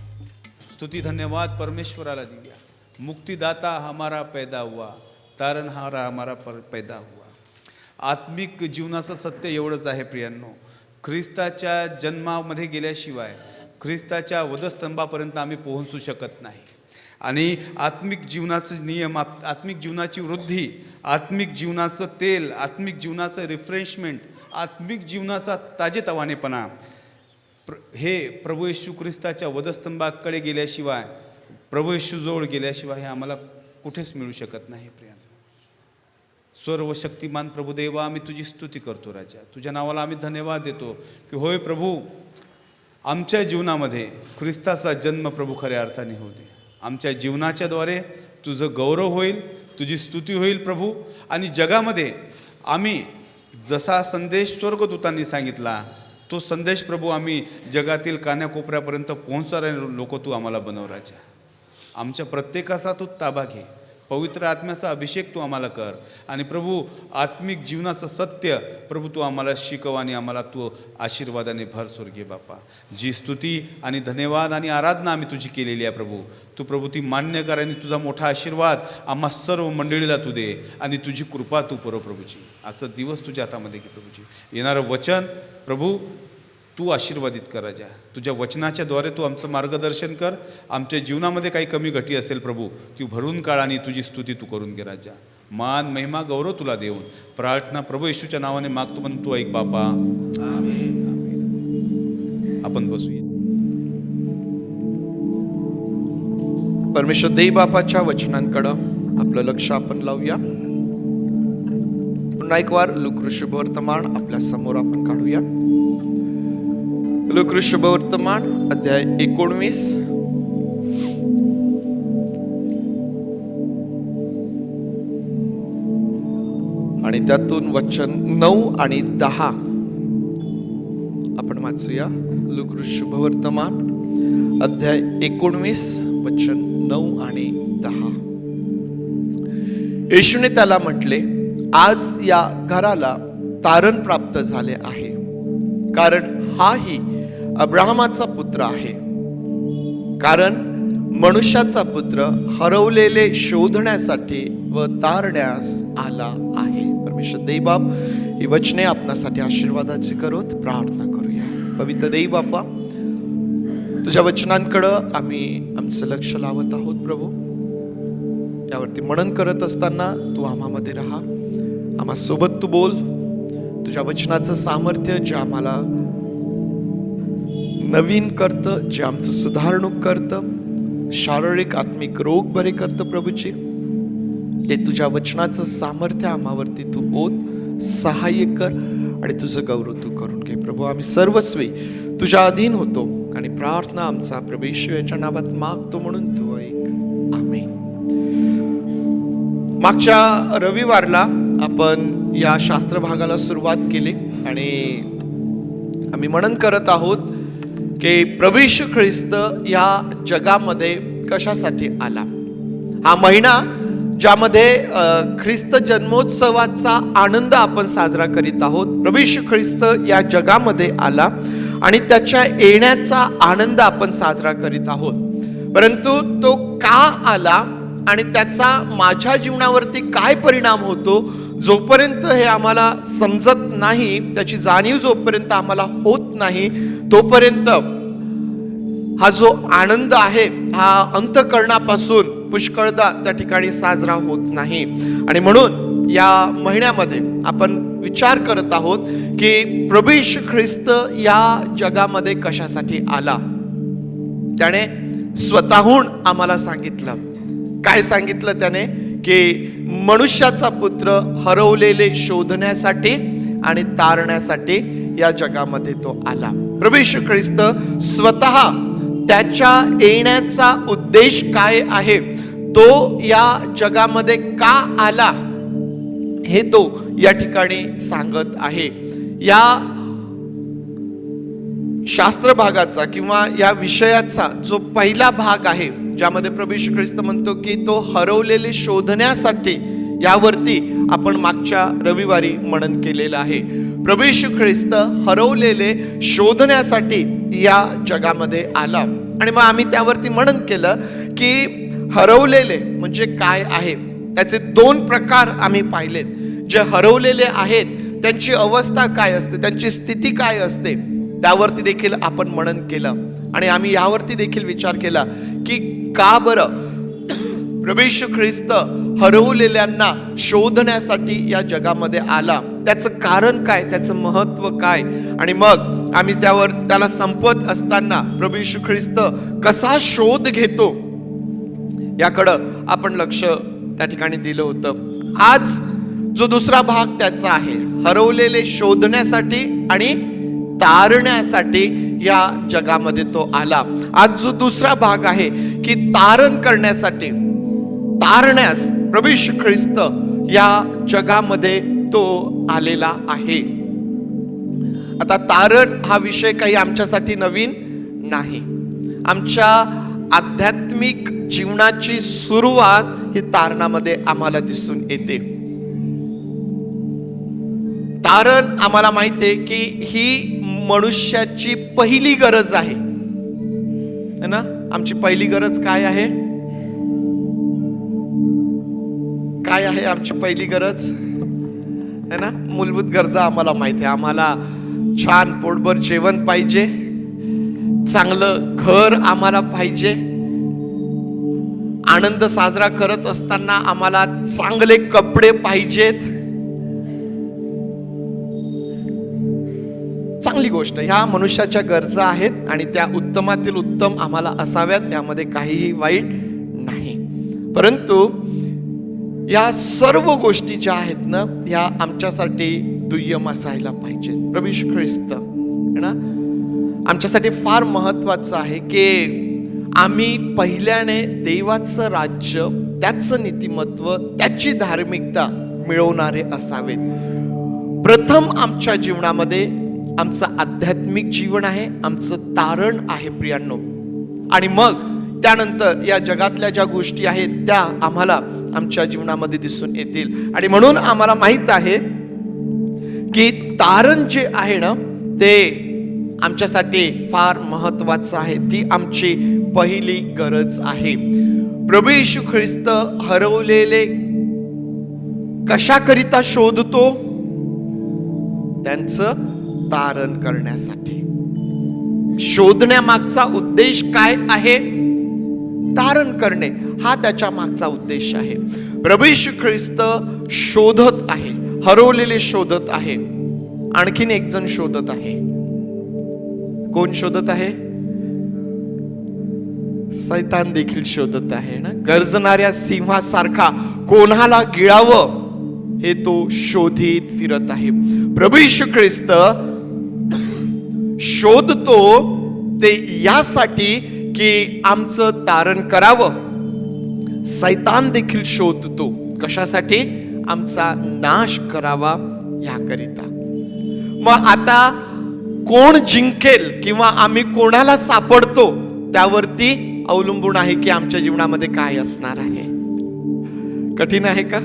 स्तुती धन्यवाद परमेश्वराला देऊया. मुक्तिदाता हमारा पैदा हुआ, तारणहारा हमारा पैदा हुआ. आत्मिक जीवनाचं सत्य एवढंच आहे प्रियांनो. ख्रिस्ताच्या जन्मामध्ये गेल्याशिवाय ख्रिस्ताच्या वधस्तंभापर्यंत आम्ही पोहोचू शकत नाही. आणि आत्मिक जीवनाचं नियम, आत्मिक जीवनाची वृद्धी, आत्मिक जीवनाचं तेल, आत्मिक जीवनाचं रिफ्रेशमेंट, आत्मिक जीवनाचा ताजेतवानेपणा हे प्रभू येशू ख्रिस्ताच्या वधस्तंभाकडे गेल्याशिवाय, प्रभू येशूजवळ गेल्याशिवाय हे आम्हाला कुठेच मिळू शकत नाही. प्रियांनो, सर्व शक्तिमान प्रभुदेवा, आम्ही तुझी स्तुती करतो राजा. तुझ्या नावाला आम्ही धन्यवाद देतो की होय प्रभू, आमच्या जीवनामध्ये ख्रिस्ताचा जन्म प्रभू खऱ्या अर्थाने होऊ दे. आमच्या जीवनाच्याद्वारे तुझं गौरव होईल, तुझी स्तुती होईल प्रभू. आणि जगामध्ये आम्ही जसा संदेश स्वर्गदूतांनी सांगितला तो संदेश प्रभू आम्ही जगातील कानाकोपऱ्यापर्यंत पोहोचणारे लोक तू आम्हाला बनव राजा. आमच्या प्रत्येकाचा तू ताबा घे. पवित्र आत्म्याचा अभिषेक तू आम्हाला कर. आणि प्रभू, आत्मिक जीवनाचं सत्य प्रभू तू आम्हाला शिकव आणि आम्हाला तू आशीर्वादाने भरसोर घे बापा. जी स्तुती आणि धन्यवाद आणि आराधना आम्ही तुझी केलेली आहे प्रभू, तू प्रभू ती मान्य कर आणि तुझा मोठा आशीर्वाद आम्हा सर्व मंडळीला तू दे आणि तुझी कृपा तू पुरव प्रभूची. असं दिवस तुझ्या हातामध्ये घे प्रभूची. येणारं वचन प्रभू तू आशीर्वादित कर राजा. तुझ्या वचनाच्या द्वारे तू आमचं मार्गदर्शन कर. आमच्या जीवनामध्ये काही कमी घटी असेल प्रभू, ती भरून काढ आणि तुझी स्तुती तू करून घे राजा. मान महिमा गौरव तुला देऊन प्रार्थना प्रभू येशूच्या नावाने मागतो, पण तू ऐक बापा. आमेन. आमेन. आपण बसूया. परमेश्वर देव बापाच्या वचनांकडं आपलं लक्ष आपण लावूया. पुन्हा एक वार लूका शुभवर्तमान आपल्या समोर आपण काढूया. लूका शुभवर्तमान अध्याय 19 आणि त्यातून वचन 9 आणि 10 आपण वाचूया. लूका शुभवर्तमान अध्याय 19 वचन 9 आणि 10. येशूने त्याला म्हटले, आज या घराला तारण प्राप्त झाले आहे, कारण हाही अब्राहमाचा पुत्र आहे. कारण मनुष्याचा पुत्र हरवलेले शोधण्यासाठी व तारण्यास आला आहे. परमेश्वर देव बाप ही वचने आपणासाठी आशीर्वादाची करोत. प्रार्थना करूया. पवित्र देव बापा, तुझ्या वचनांकडं आम्ही आमचं लक्ष लावत आहोत प्रभू. यावरती मनन करत असताना तू आम्हामध्ये राहा, आम्हा सोबत तू बोल. तुझ्या वचनाचं सामर्थ्य जे आम्हाला नवीन करतं, जे आमचं सुधारणूक करतं, शारीरिक आत्मिक रोग बरे करतं प्रभूची, ते तुझ्या वचनाचं सामर्थ्य आम्हावरती तू ओत, सहाय्य कर आणि तुझं गौरव तू करून घे प्रभू. आम्ही सर्वस्वी तुझ्या अधीन होतो आणि प्रार्थना आमचा प्रभू येशू याच्या नावात मागतो म्हणून तू ऐक. आमेन. मागच्या रविवारला आपण या शास्त्र भागाला सुरुवात केली आणि आम्ही मनन करत आहोत की प्रभू येशू ख्रिस्त या जगामध्ये कशासाठी आला. हा महिना ज्यामध्ये ख्रिस्त जन्मोत्सवाचा आनंद आपण साजरा करीत आहोत. प्रभू येशू ख्रिस्त या जगामध्ये आला आणि त्याच्या येण्याचा आनंद आपण साजरा करीत आहोत. परंतु तो का आला आणि त्याचा माझ्या जीवनावरती काय परिणाम होतो, जोपर्यंत हे आम्हाला समजत नाही, त्याची जाणीव जोपर्यंत आम्हाला होत नाही, तोपर्यंत हा जो आनंद आहे हा अंतःकरणापासून पुष्कळदा त्या ठिकाणी साजरा होत नाही. आणि म्हणून या महिन्यामध्ये आपण विचार करत आहोत की प्रभू येशू ख्रिस्त या जगामध्ये कशासाठी आला. त्याने स्वतःहून आम्हाला सांगितलं. काय सांगितलं त्याने? की मनुष्याचा पुत्र हरवलेले शोधण्यासाठी आणि तारण्यासाठी या जगामध्ये तो आला. प्रभू येशू ख्रिस्त स्वतः त्याच्या येण्याचा उद्देश काय आहे, तो या जगामध्ये का आला, हे तो या ठिकाणी सांगत आहे. या शास्त्र भागाचा किंवा या विषयाचा जो पहिला भाग आहे, ज्यामध्ये प्रभू येशू ख्रिस्त म्हणतो की तो हरवलेले शोधण्यासाठी, यावरती आपण मागच्या रविवारी मनन केलेलं आहे. प्रभू येशू ख्रिस्त हरवलेले शोधण्यासाठी या जगामध्ये आला. आणि मग आम्ही त्यावरती मनन केलं की हरवलेले म्हणजे काय आहे. त्याचे 2 प्रकार आम्ही पाहिलेत. जे हरवलेले आहेत त्यांची अवस्था काय असते, त्यांची स्थिती काय असते, त्यावरती देखील आपण मनन केलं. आणि आम्ही यावरती देखील विचार केला की का बरं प्रभू येशू ख्रिस्त हरवलेल्यांना शोधण्यासाठी या जगामध्ये आला, त्याचं कारण काय, त्याचं महत्व काय. आणि मग आम्ही त्याला संपवत असताना प्रभू येशू ख्रिस्त कसा शोध घेतो याकडं आपण लक्ष त्या ठिकाणी दिलं होतं. आज जो दुसरा भाग त्याचा आहे, हरवलेले शोधण्यासाठी आणि तारण्यासाठी या जगामध्ये तो आला. आज जो दुसरा भाग आहे की तारण करण्यासाठी, तारण्यास प्रभू येशू ख्रिस्त या जगामध्ये तो आलेला आहे. आता तारण हा विषय काही आमच्यासाठी नवीन नाही. आमच्या आध्यात्मिक जीवनाची सुरुवात ही तारणामध्ये आम्हाला दिसून येते. तारण आम्हाला माहिती आहे की ही मनुष्याची पहिली गरज आहे ना. आमची पहिली गरज काय आहे? काय आहे आमची पहिली गरज है ना? मूलभूत गरजा आम्हाला माहिती आहे. आम्हाला छान पोटभर जेवण पाहिजे, चांगलं घर आम्हाला पाहिजे, आनंद साजरा करत असताना आम्हाला चांगले कपडे पाहिजेत. चांगली गोष्ट, ह्या मनुष्याच्या गरजा आहेत आणि त्या उत्तमातील उत्तम आम्हाला असाव्यात, यामध्ये काहीही वाईट नाही. परंतु या सर्व गोष्टी ज्या आहेत ना, ह्या आमच्यासाठी दुय्यम असायला पाहिजे. प्रभू येशू ख्रिस्त ना आमच्यासाठी फार महत्वाचं आहे की आम्ही पहिल्याने देवाचं राज्य, त्याचं नीतिमत्व, त्याची धार्मिकता मिळवणारे असावेत. प्रथम आमच्या जीवनामध्ये आमचं आध्यात्मिक जीवन आहे, आमचं तारण आहे प्रियांनो. आणि मग त्यानंतर या जगातल्या ज्या गोष्टी आहेत त्या आम्हाला आमच्या जीवनामध्ये दिसून येतील. आणि म्हणून आम्हाला माहित आहे की तारण जे आहे ना ते आमच्यासाठी फार महत्वाचं आहे. ती आमची पहिली गरज आहे. प्रभू येशू ख्रिस्त हरवलेले कशाकरिता शोधतो? त्यांचं तारण करण्यासाठी. शोधण्यामागचा उद्देश काय आहे? तारण करणे हा त्याच्या मागचा उद्देश आहे. प्रभू येशू ख्रिस्त शोधत आहे, हरवलेले शोधत आहे. आणखीन एक जण शोधत आहे. कोण शोधत आहे? सैतान देखील शोधत आहे ना. गर्जणाऱ्या सिंहासारखा कोणाला गिळावं हे तो शोधित फिरत आहे. प्रभू येशू ख्रिस्त शोधतो ते यासाठी की आमचं तारण करावं. सैतान देखील शोधतो कशासाठी? आमचा नाश करावा याकरिता. मग आता कोण जिंकेल किंवा आम्ही कोणाला सापडतो त्यावरती अवलंबून आहे की आमच्या जीवनामध्ये काय असणार आहे. कठीण आहे का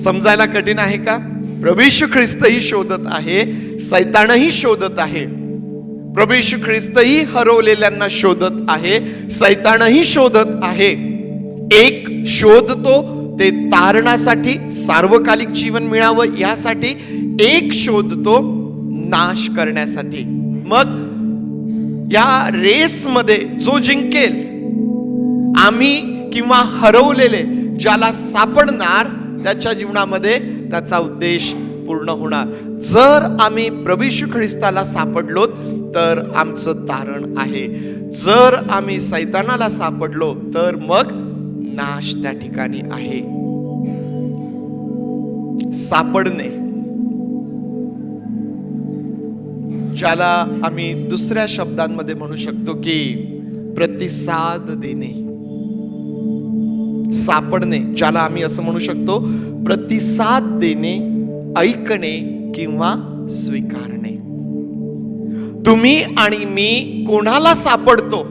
समजायला? कठीण आहे का? प्रभू येशू ख्रिस्तही शोधत आहे, सैतानही शोधत आहे. प्रभू येशू ख्रिस्तही हरवलेल्यांना शोधत आहे, सैतानही शोधत आहे. एक शोधतो ते तारणासाठी, सार्वकालिक जीवन मिळावं यासाठी. एक शोधतो नाश करण्यासाठी. मग या रेसमध्ये जो जिंकेल, आम्ही किंवा हरवलेले ज्याला सापडणार त्याच्या जीवनामध्ये त्याचा उद्देश पूर्ण होणार. जर आम्ही प्रभू येशू ख्रिस्ताला सापडलो तर आमचं तारण आहे. जर आम्ही सैतानाला सापडलो तर मग नाश त्या ठिकाणी आहे. सापडणे ज्याला आम्ही दुसऱ्या शब्दांमध्ये म्हणू शकतो की प्रतिसाद देणे. सापडणे ज्याला आम्ही असं म्हणू शकतो प्रतिसाद देणे, ऐकणे किंवा स्वीकारणे. तुम्ही आणि मी कोणाला सापडतो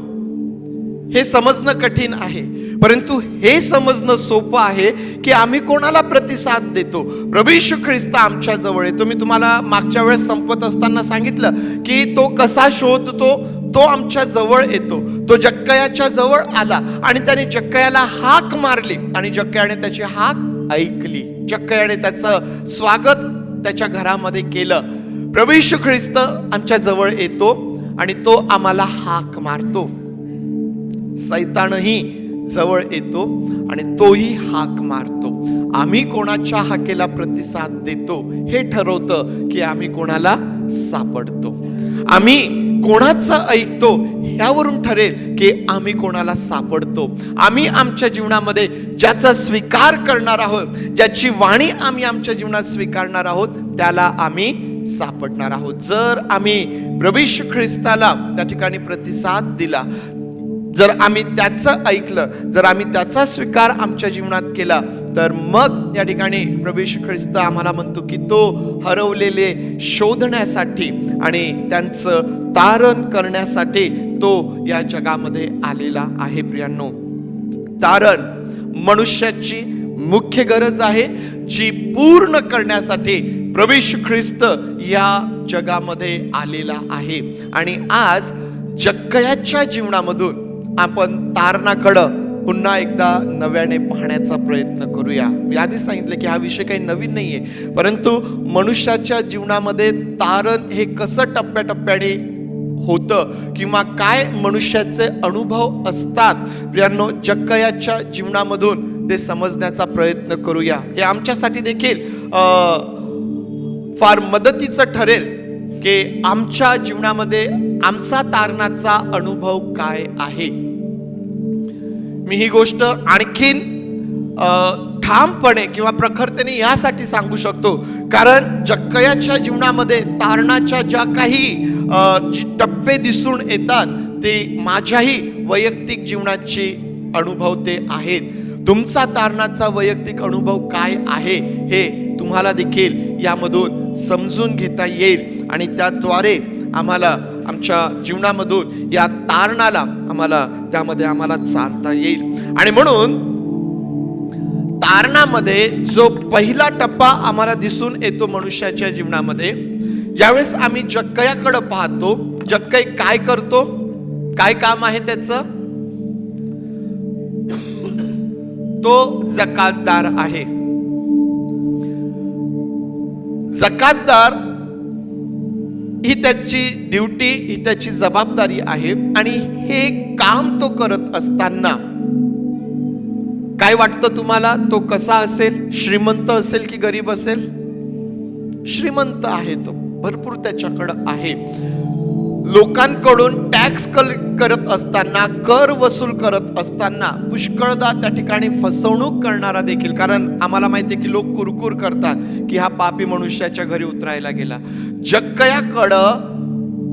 हे समजणं कठीण आहे, परंतु हे समजणं सोपं आहे की आम्ही कोणाला प्रतिसाद देतो. प्रभू येशू ख्रिस्त आमच्या जवळ आहे. तुम्ही तुम्हाला मागच्या वेळेस संपत असताना सांगितलं की तो कसा शोधतो? तो आमच्या जवळ येतो. तो जक्कयाच्या जवळ आला आणि त्याने जक्कयाला हाक मारली आणि जक्कयाने त्याची हाक ऐकली. जक्कयाने त्याचं स्वागत त्याच्या घरामध्ये केलं. प्रभू येशू ख्रिस्त आमच्या जवळ येतो आणि तो आम्हाला हाक मारतो. सैतानही जवळ येतो आणि तोही हाक मारतो. आम्ही कोणाच्या हाकेला प्रतिसाद देतो हे ठरवतं की आम्ही कोणाला सापडतो. आम्ही कोणाचं ऐकतो यावरून ठरेल की आम्ही कोणाला सापडतो. आम्ही आमच्या जीवनामध्ये ज्याचा स्वीकार करणार आहोत, ज्याची वाणी आम्ही आमच्या जीवनात स्वीकारणार आहोत, त्याला आम्ही सापडणार आहोत. जर आम्ही प्रभू येशू ख्रिस्ताला त्या ठिकाणी प्रतिसाद दिला, जर आम्ही त्याचं ऐकलं, जर आम्ही त्याचा स्वीकार आमच्या जीवनात केला, तर मग या ठिकाणी प्रभू येशू ख्रिस्त आम्हाला म्हणतो की तो हरवलेले शोधण्यासाठी आणि त्यांचं तारण करण्यासाठी तो या जगामध्ये आलेला आहे. प्रियांनो, तारण मनुष्याची मुख्य गरज आहे, जी पूर्ण करण्यासाठी प्रभू येशू ख्रिस्त या जगामध्ये आलेला आहे. आणि आज जक्कयाच्या जीवनामधून आपण तारणाकडं पुन्हा एकदा नव्याने पाहण्याचा प्रयत्न करूया. मी आधीच सांगितलं की हा विषय काही नवीन नाहीये, परंतु मनुष्याच्या जीवनामध्ये तारण हे कसं टप्प्याटप्प्याने होतं किंवा काय मनुष्याचे अनुभव असतात, प्रियांनो, जक्कयाच्या जीवनामधून ते समजण्याचा प्रयत्न करूया. हे आमच्यासाठी देखील फार मदतीचं ठरेल की आमच्या जीवनामध्ये आमचा तारणाचा अनुभव काय आहे. मी ही गोष्ट आणखीन ठामपणे किंवा प्रखरतेने यासाठी सांगू शकतो कारण जक्कयाच्या जीवनामध्ये तारणाच्या ज्या काही टप्पे दिसून येतात ते माझ्याही वैयक्तिक जीवनाचे अनुभव ते आहेत. तुमचा तारणाचा वैयक्तिक अनुभव काय आहे हे तुम्हाला देखील यामधून समजून घेता येईल आणि त्याद्वारे आम्हाला आमच्या जीवनामधून या तारणाला आम्हाला चालता येईल. आणि म्हणून तारणामध्ये जो पहिला टप्पा आम्हाला दिसून येतो मनुष्याच्या जीवनामध्ये, ज्यावेळेस आम्ही जक्कयाकडे पाहतो, जक्कय काय करतो, काय काम आहे त्याचं, तो जकातदार आहे. जकातदार ही त्याची ड्युटी, ही त्याची जबाबदारी आहे. आणि हे काम तो करत असताना काय वाटतं तुम्हाला, तो कसा असेल, श्रीमंत असेल की गरीब असेल? श्रीमंत आहे, तो भरपूर त्याच्याकडं आहे. लोकांकडून टॅक्स करत असताना, कर वसूल करत असताना पुष्कळदा त्या ठिकाणी फसवणूक करणारा देखील, कारण आम्हाला माहिती आहे की लोक कुरकुर करतात की हा पापी मनुष्याच्या घरी उतरायला गेला. जक्कयाकडं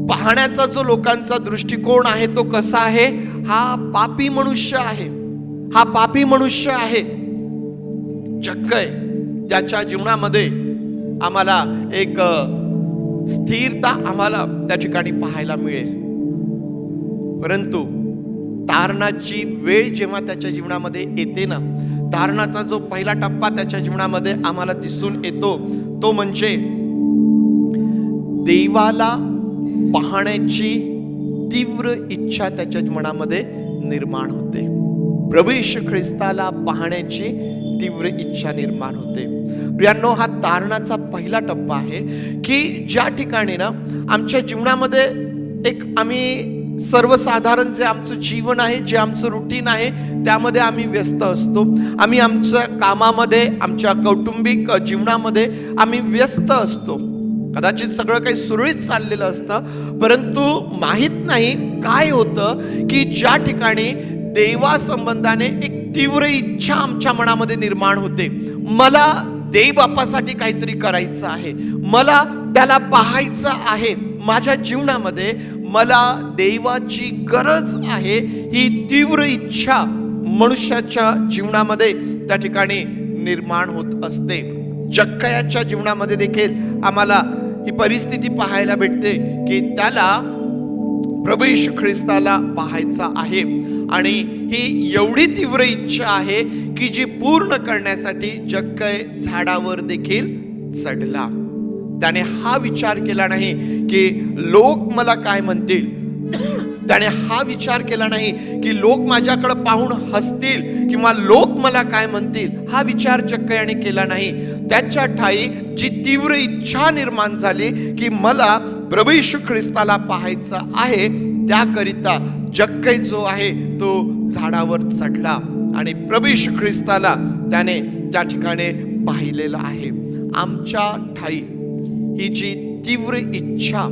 पाहण्याचा जो लोकांचा दृष्टिकोन आहे तो कसा आहे, हा पापी मनुष्य आहे, हा पापी मनुष्य आहे. जक्कय त्याच्या जीवनामध्ये आम्हाला एक स्थिरता आम्हाला त्या ठिकाणी पाहायला मिळेल. परंतु तारणाची वेळ जेव्हा त्याच्या जीवनामध्ये येते ना, तारणाचा जो पहिला टप्पा त्याच्या जीवनामध्ये आम्हाला दिसून येतो तो म्हणजे देवाला पाहण्याची तीव्र इच्छा त्याच्या मनामध्ये निर्माण होते. प्रभू येशू ख्रिस्ताला पाहण्याची तीव्र इच्छा निर्माण होते. प्रियांनो, हा तारणाचा पहिला टप्पा आहे की ज्या ठिकाणी ना आमच्या जीवनामध्ये एक आम्ही सर्वसाधारण जे आमचं जीवन आहे, जे आमचं रुटीन आहे, त्यामध्ये आम्ही व्यस्त असतो. आम्ही आमच्या कामामध्ये, आमच्या कौटुंबिक जीवनामध्ये आम्ही व्यस्त असतो. कदाचित सगळं काही सुरळीत चाललेलं असतं, परंतु माहित नाही काय होतं की ज्या ठिकाणी देवा संबंधाने एक तीव्र इच्छा आमच्या मनामध्ये निर्माण होते. मला देव बापासाठी काहीतरी करायचं आहे, मला त्याला पाहायचं आहे, माझ्या जीवनामध्ये मला देवाची गरज आहे, ही तीव्र इच्छा मनुष्याच्या जीवनामध्ये त्या ठिकाणी निर्माण होत असते. जक्कयाच्या जीवनामध्ये देखील आम्हाला ही परिस्थिती पाहायला भेटते की त्याला प्रभू येशू ख्रिस्ताला पाहायचा आहे आणि ही एवढी तीव्र इच्छा आहे की जी पूर्ण करण्यासाठी जक्कय झाडावर देखील चढला. त्याने हा विचार केला नाही की लोक मला काय म्हणतील, त्याने हा विचार केला नाही की लोक माझ्याकडे पाहून हसतील किंवा लोक मला काय म्हणतील, हा विचार जक्कयाने केला नाही. त्याच्या ठाई जी तीव्र इच्छा निर्माण झाली की मला प्रभू येशू ख्रिस्ताला पाहायचं आहे, त्याकरिता जक्कय जो आहे तो झाडावर चढला आणि प्रभू येशू ख्रिस्ताला त्याने त्या ठिकाणी पाहिलेलं आहे. आमच्या ठाई ही जी तीव्र इच्छा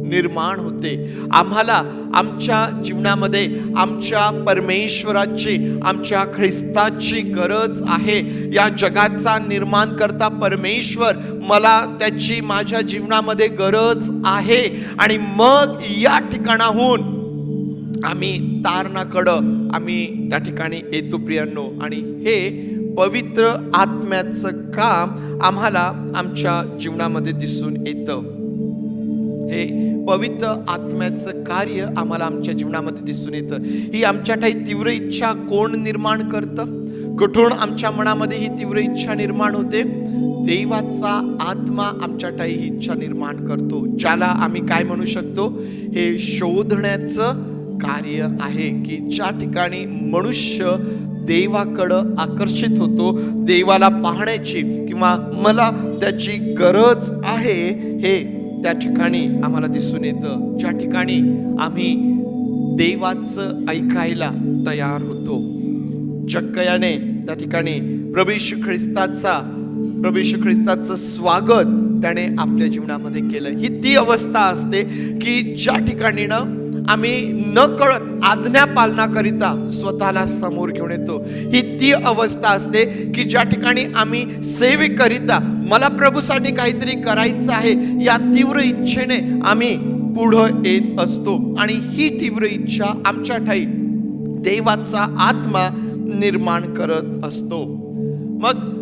निर्माण होते, आम्हाला आमच्या जीवनामध्ये आमच्या परमेश्वराची, आमच्या ख्रिस्ताची गरज आहे. या जगाचा निर्माण करता परमेश्वर, मला त्याची माझ्या जीवनामध्ये गरज आहे. आणि मग या ठिकाणाहून आम्ही तारणाकडं आम्ही त्या ठिकाणी येतो प्रियांनो. आणि हे पवित्र आत्म्याचं काम आम्हाला आमच्या जीवनामध्ये दिसून येतं. हे पवित्र आत्म्याचं कार्य आम्हाला आमच्या जीवनामध्ये दिसून येतं. ही आमच्या ठाई तीव्र इच्छा कोण निर्माण करतं? कुठून आमच्या मनामध्ये ही तीव्र इच्छा निर्माण होते? देवाचा आत्मा आमच्या ठाई ही इच्छा निर्माण करतो, ज्याला आम्ही काय म्हणू शकतो, हे शोधण्याचं कार्य आहे. की ज्या ठिकाणी मनुष्य देवाकडं आकर्षित होतो, देवाला पाहण्याची किंवा मला त्याची गरज आहे, हे त्या ठिकाणी आम्हाला दिसून येतं. ज्या ठिकाणी आम्ही देवाचं ऐकायला तयार होतो. जक्कयाने त्या ठिकाणी प्रभू येशू ख्रिस्ताचं स्वागत त्याने आपल्या जीवनामध्ये केलं. ही ती अवस्था असते की ज्या ठिकाणी ना आम्ही न कळत आज्ञा पालनाकरिता स्वतःला समोर घेऊन येतो. ही ती अवस्था असते की ज्या ठिकाणी आम्ही सेवेकरिता, मला प्रभूसाठी काहीतरी करायचं आहे, या तीव्र इच्छेने आम्ही पुढं येत असतो. आणि ही तीव्र इच्छा आमच्या ठाई देवाचा आत्मा निर्माण करत असतो. मग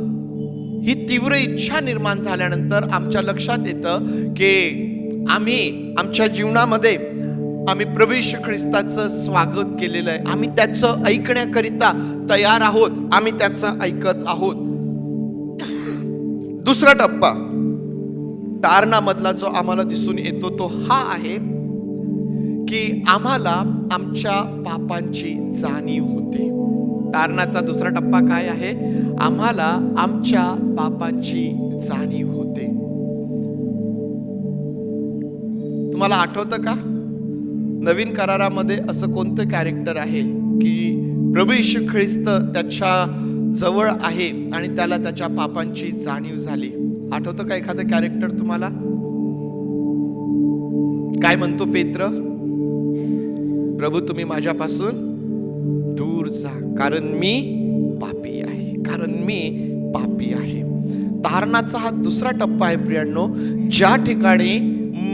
ही तीव्र इच्छा निर्माण झाल्यानंतर आमच्या लक्षात येतं की आम्ही आमच्या जीवनामध्ये आम्ही प्रभू येशू ख्रिस्ताचं स्वागत केलेलं आहे. आम्ही त्याचं ऐकण्याकरिता तयार आहोत, आम्ही त्याचं ऐकत आहोत. दुसरा टप्पा तारणामधला जो आम्हाला दिसून येतो तो हा आहे की आम्हाला आमच्या पापांची जाणीव होते. तारणाचा दुसरा टप्पा काय आहे? आम्हाला आमच्या पापांची जाणीव होते. तुम्हाला आठवतं का, नवीन करारामध्ये असं कोणतं कॅरेक्टर आहे की प्रभू येशू ख्रिस्त त्याच्या जवळ आहे आणि त्याला त्याच्या पापांची जाणीव झाली? आठवतं का एखादं कॅरेक्टर तुम्हाला? काय म्हणतो पेत्र? प्रभू तुम्ही माझ्यापासून दूर जा, कारण मी पापी आहे. तारणाचा हा दुसरा टप्पा आहे प्रियांनो, ज्या ठिकाणी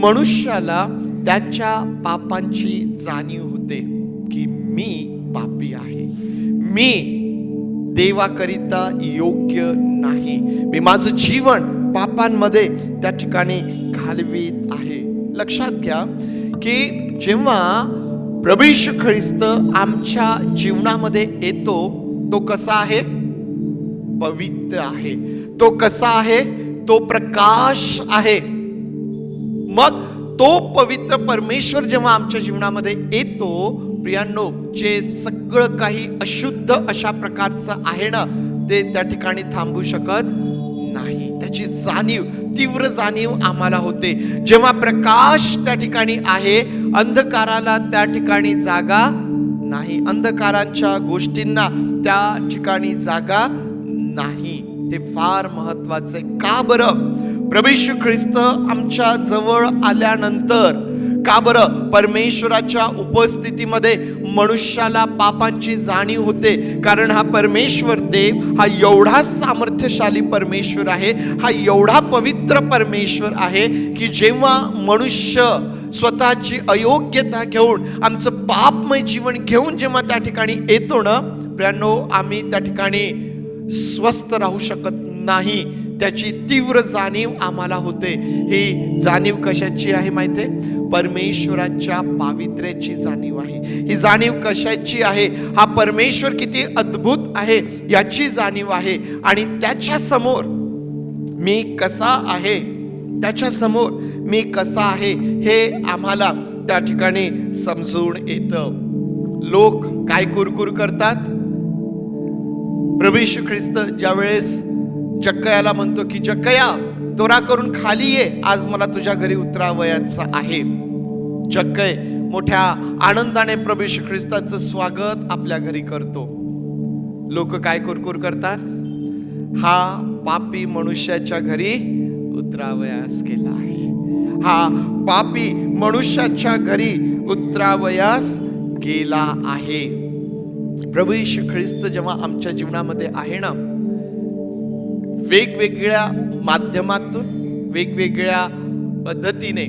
मनुष्याला त्याच्या पापांची जाणीव होते की मी पापी आहे, मी देवाकरिता योग्य नाही, मी माझं जीवन पापांमध्ये त्या ठिकाणी घालवीत आहे. लक्षात घ्या की जेव्हा प्रभू येशू ख्रिस्त आमच्या जीवनामध्ये येतो, तो कसा आहे? पवित्र आहे. तो कसा आहे? तो प्रकाश आहे. मग तो पवित्र परमेश्वर जेव्हा आमच्या जीवनामध्ये येतो प्रियांनो, जे सगळं काही अशुद्ध अशा प्रकारचं आहे ना, ते त्या ठिकाणी थांबू शकत नाही. त्याची जाणीव, तीव्र जाणीव आम्हाला होते. जेव्हा प्रकाश त्या ठिकाणी आहे, अंधकाराला त्या ठिकाणी जागा नाही, अंधकारांच्या गोष्टींना त्या ठिकाणी जागा नाही. हे फार महत्वाचे. का बरं? प्रभू येशू ख्रिस्त आमच्या जवळ आल्यानंतर, का बरं? परमेश्वराच्या उपस्थितीमध्ये मनुष्याला पापांची जाणीव होते, कारण हा परमेश्वर देव हा एवढा सामर्थ्यशाली परमेश्वर आहे, हा एवढा पवित्र परमेश्वर आहे की जेव्हा मनुष्य स्वतःची अयोग्यता घेऊन, आमचं पापमय जीवन घेऊन जेव्हा त्या ठिकाणी येतो ना प्रियांनो, आम्ही त्या ठिकाणी स्वस्थ राहू शकत नाही. त्याची तीव्र जाणीव आम्हाला होते. ही जाणीव कशाची आहे माहिती आहे? परमेश्वराच्या पावित्र्याची जाणीव आहे. ही जाणीव कशाची आहे? हा परमेश्वर किती अद्भुत आहे याची जाणीव आहे. आणि त्याच्या समोर मी कसा आहे, त्याच्या समोर मी कसा आहे हे आम्हाला त्या ठिकाणी समजून येतं. लोक काय कुरकुर करतात? प्रभू येशू ख्रिस्त ज्या वेळेस जक्कयाला म्हणतो की जक्कया त्वरा करून खाली ये, आज मला तुझ्या घरी उतरावयाचं आहे. जक्कय मोठ्या आनंदाने प्रभू येशू ख्रिस्ताचं स्वागत आपल्या घरी करतो. लोक काय कुरकुर करतात? हा पापी मनुष्याच्या घरी उतरावयास गेला आहे, हा पापी मनुष्याच्या घरी उतरावयास गेला आहे. प्रभू येशू ख्रिस्त जेव्हा आमच्या जीवनामध्ये आहे ना, वेगवेगळ्या माध्यमातून वेगवेगळ्या पद्धतीने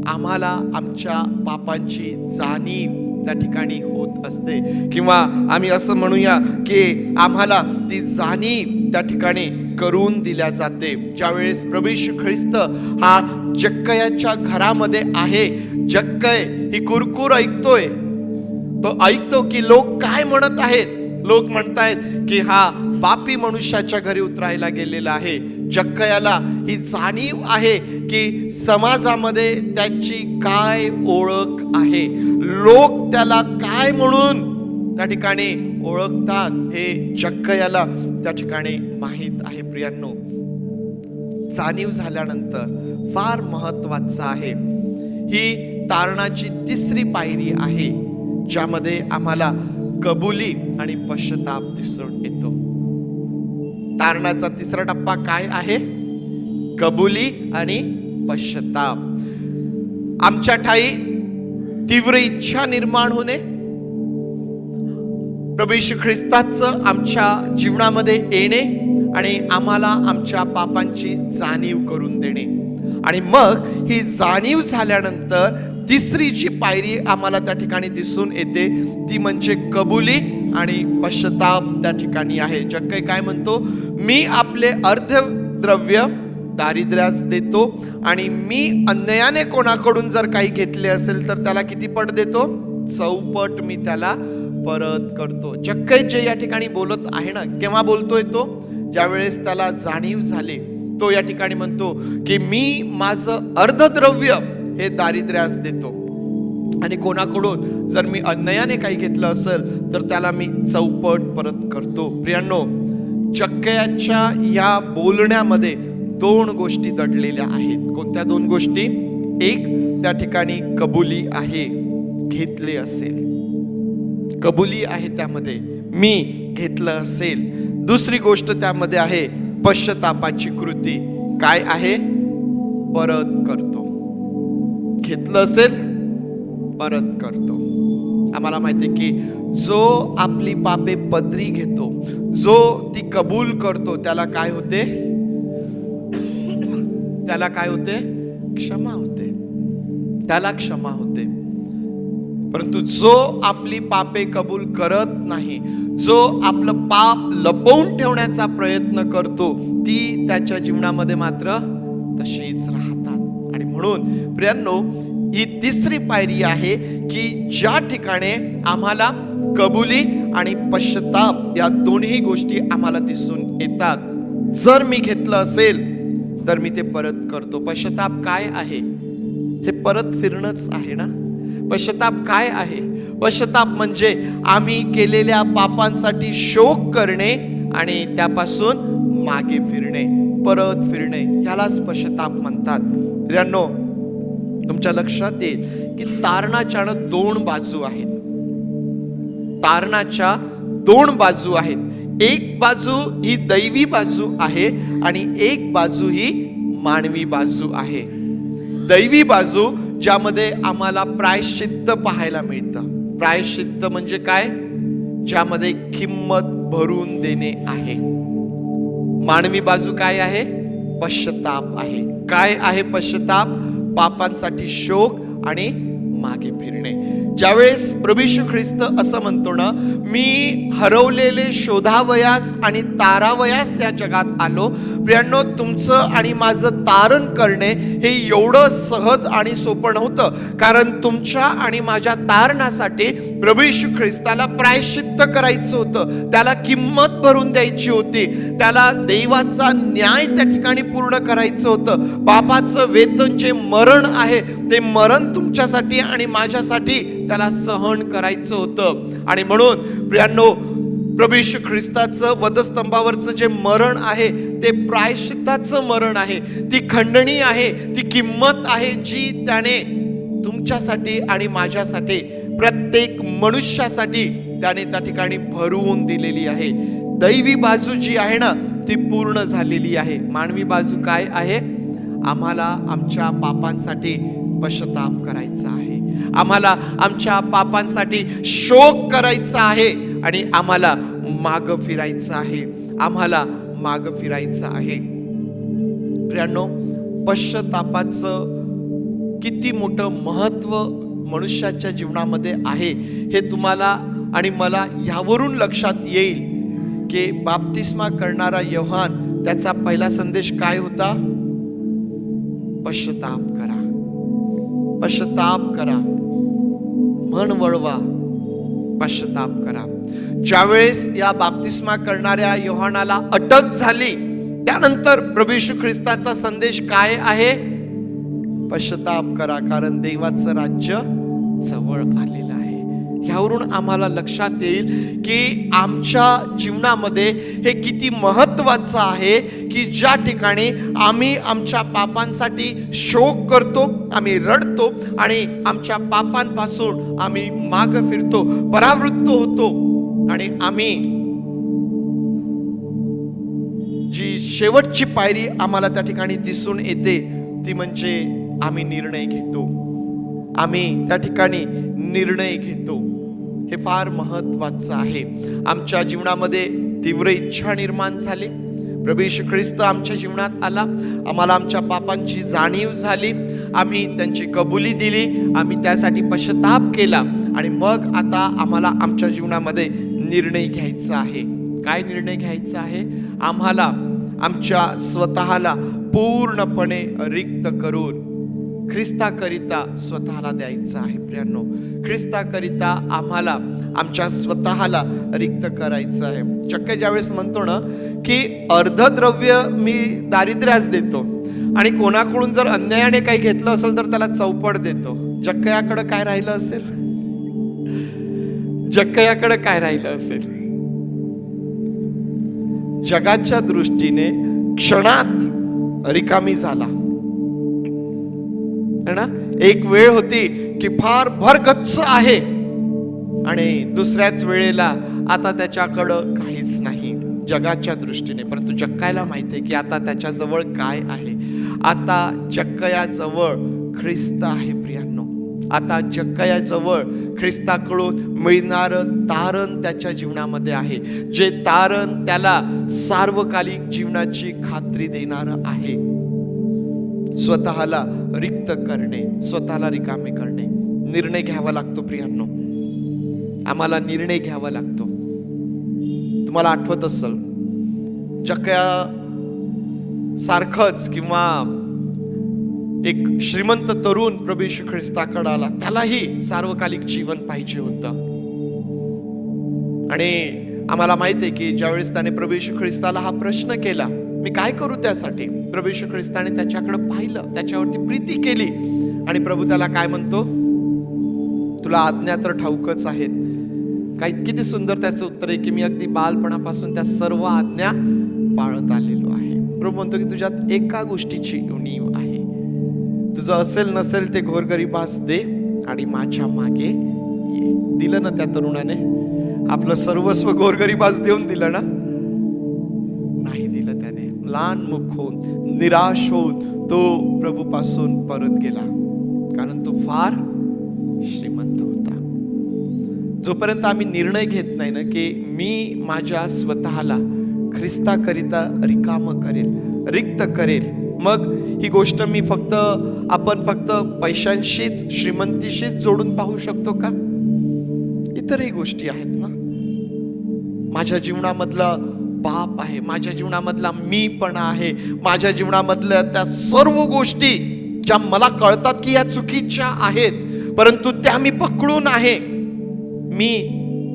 आम्हाला आमच्या पापांची जाणीव त्या ठिकाणी होत असते, किंवा आम्ही असं म्हणूया की आम्हाला ती जाणीव त्या ठिकाणी करून दिल्या जाते. ज्यावेळेस प्रभू येशू ख्रिस्त हा जक्कयाच्या घरामध्ये आहे, जक्कय ही कुरकुर ऐकतोय. तो ऐकतो की लोक काय म्हणत आहेत. लोक म्हणतायत की हा पापी मनुष्याच्या घरी उतरायला गेलेला आहे. जक्कयाला ही जाणीव आहे की समाजामध्ये त्याची काय ओळख आहे, लोक त्याला काय म्हणून त्या ठिकाणी ओळखतात हे जक्कयाला त्या ठिकाणी माहित आहे. प्रियांनो, जाणीव झाल्यानंतर फार महत्वाचं आहे, ही तारणाची तिसरी पायरी आहे, ज्यामध्ये आम्हाला कबुली आणि पश्चाताप दिसून येतो. तारणाचा तिसरा टप्पा काय आहे? कबुली आणि पश्चाताप. आमच्या ठाई तीव्र इच्छा निर्माण होणे, प्रभू येशू ख्रिस्ताचं आमच्या जीवनामध्ये येणे आणि आम्हाला आमच्या पापांची जाणीव करून देणे. आणि मग ही जाणीव झाल्यानंतर तिसरी जी पायरी आम्हाला त्या ठिकाणी दिसून येते ती म्हणजे कबुली आणि पश्चाताप त्या ठिकाणी आहे. जक्कय काय म्हणतो? मी आपले अर्धद्रव्य दारिद्र्यास देतो आणि मी अन्यायाने कोणाकडून जर काही घेतले असेल तर त्याला किती पट देतो? 4 पट मी त्याला परत करतो. जक्कय जे या ठिकाणी बोलत आहे ना, केव्हा बोलतोय तो? ज्यावेळेस त्याला जाणीव झाली. तो या ठिकाणी म्हणतो की मी माझं अर्धद्रव्य हे दारिद्र्यास देतो आणि कोणाकडून जर मी अन्यायाने काही घेतलं असेल तर त्याला मी 4 पट परत करतो. प्रियांनो, जक्कयाच्या या बोलण्यामध्ये 2 गोष्टी दडलेल्या आहेत. कोणत्या 2 गोष्टी? एक, त्या ठिकाणी कबुली आहे, घेतले असेल, कबुली आहे त्यामध्ये, मी घेतलं असेल. दुसरी गोष्ट त्यामध्ये आहे पश्चातापाची कृती. काय आहे? परत करतो. घेतलं असेल परत करतो. आम्हाला माहिती आहे की जो आपली पापे पदरी घेतो, जो ती कबूल करतो, त्याला काय होते? त्याला काय होते? क्षमा होते, त्याला क्षमा होते. परंतु जो आपली पापे कबूल करत नाही, जो आपलं पाप लपवून ठेवण्याचा प्रयत्न करतो, ती त्याच्या जीवनामध्ये मात्र तशीच राहतात. आणि म्हणून प्रियांनो, ही तिसरी पायरी आहे की ज्या ठिकाणी आम्हाला कबुली आणि पश्चाताप या दोन्ही गोष्टी आम्हाला दिसून येतात. जर मी घेतलं असेल तर मी ते परत करतो. पश्चाताप काय आहे? हे परत फिरणंच आहे ना. पश्चाताप काय आहे? पश्चाताप म्हणजे आम्ही केलेल्या पापांसाठी शोक करणे आणि त्यापासून मागे फिरणे, परत फिरणे, यालाच पश्चाताप म्हणतात. प्रियांनो, तुमच्या लक्षात येईल की तारणाच्या 2 बाजू आहेत. तारणाच्या 2 बाजू आहेत. एक बाजू ही दैवी बाजू आहे आणि एक बाजू ही मानवी बाजू आहे. दैवी बाजू ज्यामध्ये आम्हाला प्रायश्चित्त पाहायला मिळतं. प्रायश्चित्त म्हणजे काय? ज्यामध्ये किंमत भरून देणे आहे. मानवी बाजू काय आहे? पश्चाताप आहे. काय आहे पश्चाताप? पापांसाठी शोक आणि मागे फिरणे. ज्यावेळेस प्रभू येशू ख्रिस्त असं म्हणतो ना, मी हरवलेले शोधावयास आणि तारावयास या जगात आलो. प्रियांनो, तुमचं आणि माझं तारण करणे हे एवढं सहज आणि सोपं नव्हतं, कारण तुमच्या आणि माझ्या तारणासाठी प्रभू येशू ख्रिस्ताला प्रायश्चित्त मुक्त करायचं होतं, त्याला किंमत भरून द्यायची होती, त्याला देवाचा न्याय त्या ठिकाणी पूर्ण करायचं होतं. पापाचं वेतन जे मरण आहे ते मरण तुमच्यासाठी आणि माझ्यासाठी त्याला सहन करायचं होतं. आणि म्हणून प्रियांनो, प्रभू येशू ख्रिस्ताचं वधस्तंभावरचं जे मरण आहे ते प्रायश्चित्ताचं मरण आहे, ती खंडणी आहे, ती किंमत आहे जी त्याने तुमच्यासाठी आणि माझ्यासाठी, प्रत्येक मनुष्यासाठी त्याने त्या ठिकाणी भरवून दिलेली आहे. दैवी बाजू जी आहे ना ती पूर्ण झालेली आहे. मानवी बाजू काय आहे? आम्हाला आमच्या पापांसाठी पश्चाताप करायचा आहे, आम्हाला आमच्या पापांसाठी शोक करायचा आहे आणि आम्हाला माग फिरायचं आहे, आम्हाला माग फिरायचं आहे. प्रियांनो, पश्चातापाचं किती मोठं महत्व मनुष्याच्या जीवनामध्ये आहे हे तुम्हाला आणि मला यावरून लक्षात येईल की बाप्तिस्मा करणारा योहान, त्याचा पहिला संदेश काय होता? पश्चाताप करा, पश्चाताप करा, मन वळवा, पश्चाताप करा. ज्यावेळेस या बाप्तिस्मा करणाऱ्या योहानाला अटक झाली, त्यानंतर प्रभू येशू ख्रिस्ताचा संदेश काय आहे? पश्चाताप करा, कारण देवाचं राज्य जवळ आलेलं आहे. ह्यावरून आम्हाला लक्षात येईल की आमच्या जीवनामध्ये हे किती महत्वाचं आहे की ज्या ठिकाणी आम्ही आमच्या पापांसाठी शोक करतो, आम्ही रडतो आणि आमच्या पापांपासून आम्ही माग फिरतो, परावृत्त होतो आणि आम्ही जी शेवटची पायरी आम्हाला त्या ठिकाणी दिसून येते ती म्हणजे आम्ही निर्णय घेतो, आम्ही त्या ठिकाणी निर्णय घेतो. हे फार महत्वाचं आहे. आमच्या जीवनामध्ये तीव्र इच्छा निर्माण झाली, प्रभू येशू ख्रिस्त आमच्या जीवनात आला, आम्हाला आमच्या पापांची जाणीव झाली, आम्ही त्यांची कबुली दिली, आम्ही त्यासाठी पश्चाताप केला आणि मग आता आम्हाला आमच्या जीवनामध्ये निर्णय घ्यायचा आहे. काय निर्णय घ्यायचा आहे? आम्हाला आमच्या स्वतःला पूर्णपणे रिक्त करून ख्रिस्ताकरिता स्वतःला द्यायचं आहे. प्रियांनो, ख्रिस्ताकरिता आम्हाला आमच्या स्वतःला रिक्त करायचं आहे. चक्क ज्यावेळेस म्हणतो ना की अर्धद्रव्य मी दारिद्र्यास देतो आणि कोणाकडून जर अन्यायाने काही घेतलं असेल तर त्याला चौपट देतो, जक्कयाकडे काय राहिलं असेल? जक्कयाकडे काय राहिलं असेल? जगाच्या दृष्टीने क्षणात रिकामी झाला ना. एक वेळ होती की फार भरगच्च आहे आणि दुसऱ्याच वेळेला आता त्याच्याकडं काहीच नाही जगाच्या दृष्टीने. परंतु जक्कयाला माहिती आहे की आता त्याच्याजवळ काय आहे? आता जक्कयाजवळ ख्रिस्त आहे. प्रियांनो, आता जक्कयाजवळ ख्रिस्ताकडून मिळणारं तारण त्याच्या जीवनामध्ये आहे, जे तारण त्याला सार्वकालिक जीवनाची खात्री देणारं आहे. स्वतःला रिक्त करणे, स्वतःला रिकामे करणे, निर्णय घ्यावा लागतो. प्रियांनो, आम्हाला निर्णय घ्यावा लागतो. तुम्हाला आठवत असेल, जक्कया सारखंच किंवा एक श्रीमंत तरुण प्रभू येशू ख्रिस्ताकडे आला, त्यालाही सार्वकालिक जीवन पाहिजे होतं. आणि आम्हाला माहिती आहे की ज्यावेळेस त्याने प्रभू येशू ख्रिस्ताला हा प्रश्न केला, मी काय करू त्यासाठी, प्रभू येशू ख्रिस्ताने त्याच्याकडे पाहिलं, त्याच्यावरती प्रीती केली आणि प्रभू त्याला काय म्हणतो? तुला आज्ञा तर ठाऊकच आहेत. काय किती सुंदर त्याचं उत्तर आहे की मी अगदी बालपणापासून त्या सर्व आज्ञा पाळत आलेलो आहे. प्रभू म्हणतो की तुझ्यात एका गोष्टीची उणीव आहे, तुझं असेल नसेल ते गोरगरिबास दे आणि माझ्या मागे ये. दिलं ना त्या तरुणाने? आपलं सर्वस्व गोरगरिबास देऊन दिलं ना? नाही दिलं त्याने. लहान मुख होऊन, निराश होऊन तो प्रभूपासून परत गेला, कारण तो फार श्रीमंत होता. जोपर्यंत आम्ही निर्णय घेत नाही ना की मी माझ्या स्वतःला ख्रिस्ताकरिता रिकामं करेल, रिक्त करेल, मग ही गोष्ट मी आपण फक्त पैशांशीच, श्रीमंतीशीच जोडून पाहू शकतो का? इतरही गोष्टी आहेत ना. माझ्या जीवनामधलं पाप आहे, माझ्या जीवनामधला मीपणा आहे, माझ्या जीवनामधल्या त्या सर्व गोष्टी ज्या मला कळतात की या चुकीच्या आहेत, परंतु त्या मी पकडून आहे, मी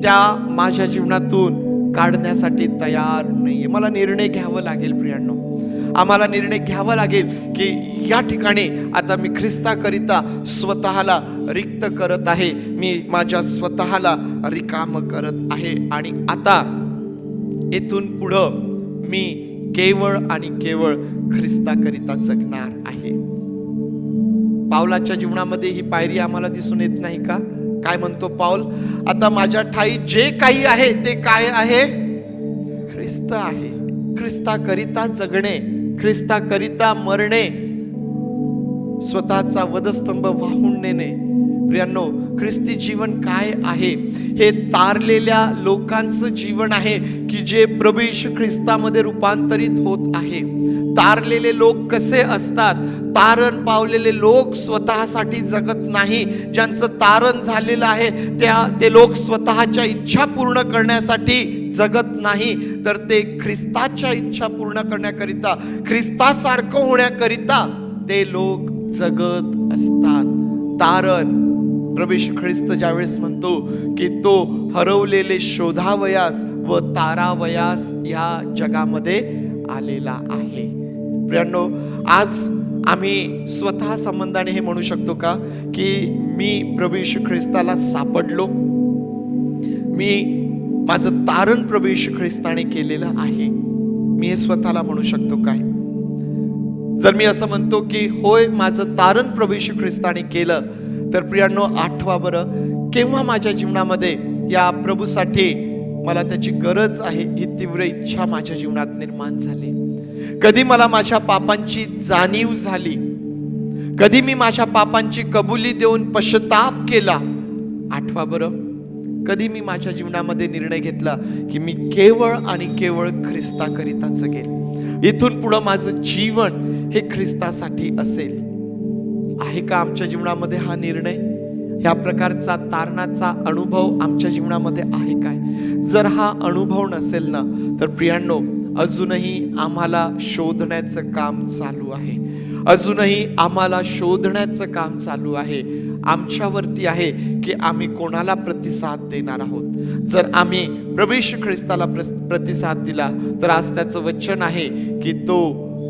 त्या माझ्या जीवनातून काढण्यासाठी तयार नाहीये. मला निर्णय घ्यावा लागेल प्रियांनो. आम्हाला निर्णय घ्यावा लागेल की या ठिकाणी आता मी ख्रिस्ताकरिता स्वतःला रिक्त करत आहे. मी माझ्या स्वतःला रिकाम करत आहे आणि आता इथून पुढं मी केवळ आणि केवळ ख्रिस्ताकरिता जगणार आहे. पावलाच्या जीवनामध्ये ही पायरी आम्हाला दिसून येत नाही का? काय म्हणतो पाऊल? आता माझ्या ठाई जे काही आहे ते काय आहे? ख्रिस्त आहे. ख्रिस्ताकरिता जगणे, ख्रिस्ताकरिता मरणे, स्वतःचा वधस्तंभ वाहून नेणे. प्रियांनो, ख्रिस्ती जीवन काय आहे? हे तारलेल्या लोकांचं जीवन आहे की जे प्रभू येशू ख्रिस्तामध्ये रूपांतरित होत आहे. तारलेले लोक कसे असतात? तारण पावलेले लोक स्वतःसाठी जगत नाही. ज्यांचं तारण झालेलं आहे ते लोक स्वतःच्या इच्छा पूर्ण करण्यासाठी जगत नाही, तर ते ख्रिस्ताच्या इच्छा पूर्ण करण्याकरिता, ख्रिस्तासारखं होण्याकरिता ते लोक जगत असतात. तारण प्रभू येशू ख्रिस्त ज्यावेळेस म्हणतो की तो हरवलेले शोधावयास व तारावयास या जगामध्ये आलेला आहे. प्रियांनो, आज आम्ही स्वतः संबंधाने हे म्हणू शकतो का की मी प्रभू येशू ख्रिस्ताला सापडलो, मी माझं तारण प्रभू येशू ख्रिस्ताने केलेलं आहे? मी हे स्वतःला म्हणू शकतो काय? जर मी असं म्हणतो की होय, माझं तारण प्रभू येशू ख्रिस्ताने केलं, तर प्रियांनो आठवा बरं, केव्हा माझ्या जीवनामध्ये या प्रभूसाठी मला त्याची गरज आहे ही तीव्र इच्छा माझ्या जीवनात निर्माण झाली? कधी मला माझ्या पापांची जाणीव झाली? कधी मी माझ्या पापांची कबुली देऊन पश्चाताप केला? आठवा बरं, कधी मी माझ्या जीवनामध्ये निर्णय घेतला की मी केवळ आणि केवळ ख्रिस्ताकरिता जगेल, इथून पुढं माझं जीवन हे ख्रिस्तासाठी असेल? आहे का आमच्या जीवनामध्ये हा निर्णय? या प्रकारचा तारणाचा अनुभव आमच्या जीवनामध्ये आहे काय? जर हा अनुभव नसेल ना, तर प्रियांनो अजूनही आम्हाला शोधण्याचं काम चालू आहे. अजूनही आम्हाला शोधण्याचं काम चालू आहे. आमच्यावरती आहे की आम्ही कोणाला प्रतिसाद देणार आहोत. जर आम्ही प्रभू येशू ख्रिस्ताला प्रतिसाद दिला, तर आज त्याचं वचन आहे की तो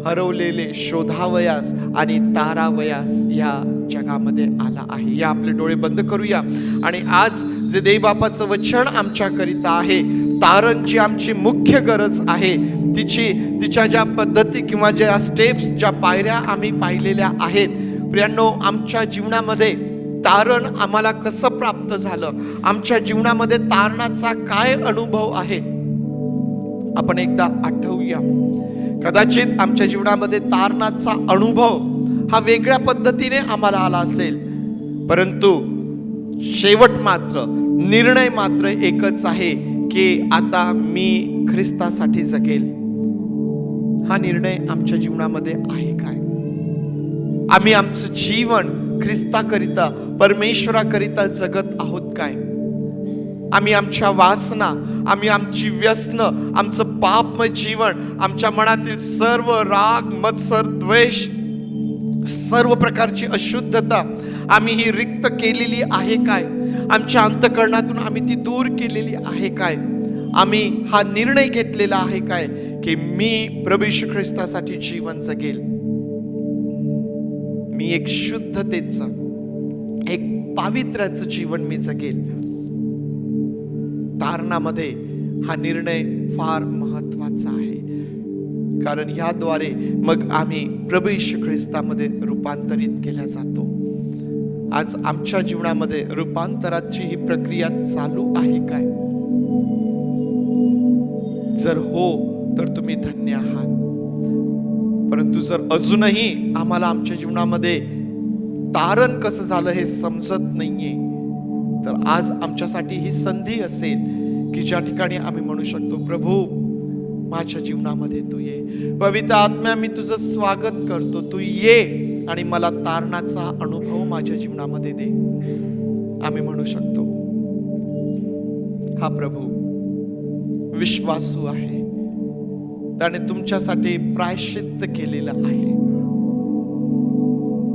हरवलेले शोधावयास आणि तारावयास या जगामध्ये आला आहे. या आपले डोळे बंद करूया आणि आज जे देवबापाचं वचन आमच्याकरिता आहे, तारण जी आमची मुख्य गरज आहे, तिच्या ज्या पद्धती किंवा ज्या स्टेप्स, ज्या पायऱ्या आम्ही पाहिलेल्या आहेत, प्रियांनो आमच्या जीवनामध्ये तारण आम्हाला कसं प्राप्त झालं, आमच्या जीवनामध्ये तारणाचा काय अनुभव आहे, आपण एकदा आठवूया. कदाचित आमच्या जीवनामध्ये तारणाचा अनुभव हा वेगळ्या पद्धतीने आम्हाला आला असेल, परंतु शेवट मात्र, निर्णय मात्र एकच आहे की आता मी ख्रिस्तासाठी जगेल. हा निर्णय आमच्या जीवनामध्ये आहे काय? आम्ही आमचं जीवन ख्रिस्ताकरिता, परमेश्वराकरिता जगत आहोत काय? आम्ही आमच्या वासना, आम्ही आमची व्यसनं, आमचं पापमय जीवन, आमच्या मनातील सर्व राग, मत्सर, द्वेष, सर्व प्रकारची अशुद्धता आम्ही ही रिक्त केलेली आहे काय? आमच्या अंतःकरणातून आम्ही ती दूर केलेली आहे काय? आम्ही हा निर्णय घेतलेला आहे काय की मी प्रभू येशू ख्रिस्तासाठी जीवन जगेल? मी एक शुद्धतेचं, एक पावित्र्याचं जीवन मी जगेल. तारणामध्ये हा निर्णय फार महत्वाचा आहे, कारण ह्याद्वारे मग आम्ही प्रभू येशू ख्रिस्तामध्ये रूपांतरित केल्या जातो. आज आमच्या जीवनामध्ये रूपांतराची ही प्रक्रिया चालू आहे काय? जर हो, तर तुम्ही धन्य आहात. परंतु जर अजूनही आम्हाला आमच्या जीवनामध्ये तारण कसं झालं हे समजत नाहीये, तर आज आमच्यासाठी ही संधी असेल की ज्या ठिकाणी आम्ही म्हणू शकतो, प्रभू माझ्या जीवनामध्ये तू ये. पवित्र आत्म्या, मी तुझं स्वागत करतो, तू ये आणि मला तारणाचा अनुभव माझ्या जीवनामध्ये दे. आम्ही म्हणू शकतो, हा प्रभू विश्वासू आहे, त्याने तुमच्यासाठी प्रायश्चित्त केलेलं आहे.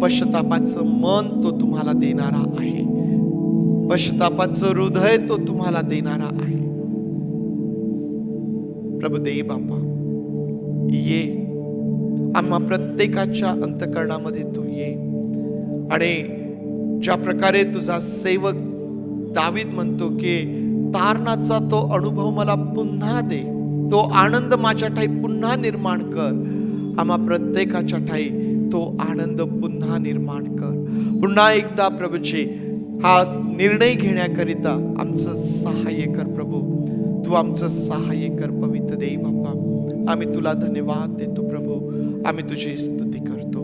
पश्चातापाचं मन तो तुम्हाला देणारा आहे. पश्चातापाचं हृदय तो तुम्हाला देणारा आहे. प्रभू देव बापा, ये आम्हा प्रत्येकाच्या अंतःकरणामध्ये तू ये. आणि ज्या प्रकारे तुझा सेवक दावीद म्हणतो की तारणाचा तो अनुभव मला पुन्हा दे, तो आनंद माझ्या ठाई पुन्हा निर्माण कर. आम्हा प्रत्येकाच्या ठाई तो आनंद पुन्हा निर्माण कर. पुन्हा एकदा प्रभूजी हा निर्णय घेण्याकरिता आमचं सहाय्य कर. प्रभू तू आमचं सहाय्य कर. पवित्र देव बाप्पा, आम्ही तुला धन्यवाद देतो. प्रभू आम्ही तुझी स्तुती करतो.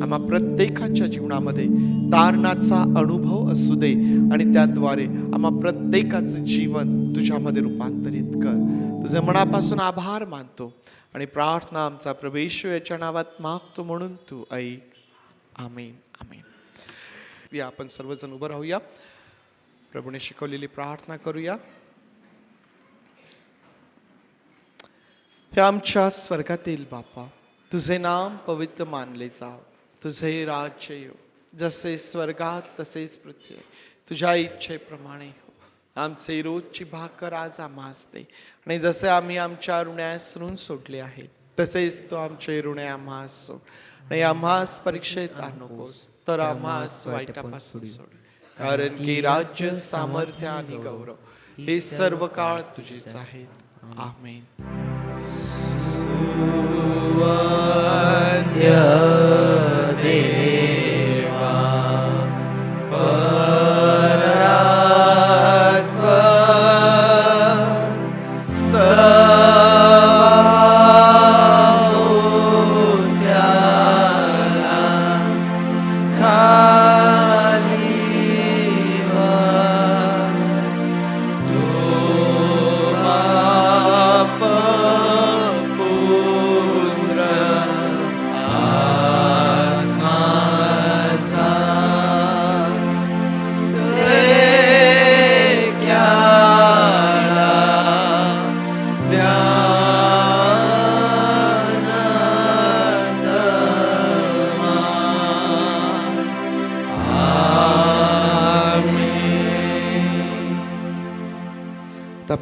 आम्हा प्रत्येकाच्या जीवनामध्ये तारणाचा अनुभव असू दे आणि त्याद्वारे आम्हा प्रत्येकाचं जीवन तुझ्यामध्ये रूपांतरित कर. तुझ्या मनापासून आभार मानतो आणि प्रार्थना आमचा प्रभू येशू याच्या नावात मागतो म्हणून तू ऐक. आमेन. आमेन. या आपण सर्वजण उभं राहूया. प्रभूने शिकवलेली प्रार्थना करूया. हे आमच्या स्वर्गातील बापा, तुझे नाम पवित्र मानले जाव. तुझे राज्य येऊ. जसे स्वर्गात तसेच पृथ्वीवर तुझ्या इच्छेप्रमाणे हो. आमचे रोजची भाकर आज आम्हास दे. आणि जसे आम्ही आमच्या ऋण्यास ऋण सोडले आहे तसेच तो आमचे ऋणे आम्हास सोड. आणि आम्हास परीक्षेत आणू नकोस, तर आम्हास वाईटापासून सोड. कारण की राज्य, सामर्थ्य आणि गौरव हे सर्व काळ तुझेच आहेत. आमेन.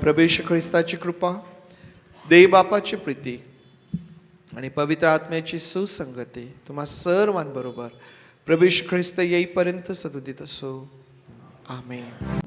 प्रभू येशू ख्रिस्ताची कृपा, देव बापाची प्रीती आणि पवित्र आत्म्याची सुसंगती तुम्हा सर्वांबरोबर प्रभू येशू ख्रिस्त येईपर्यंत सदोदित असो. आमेन.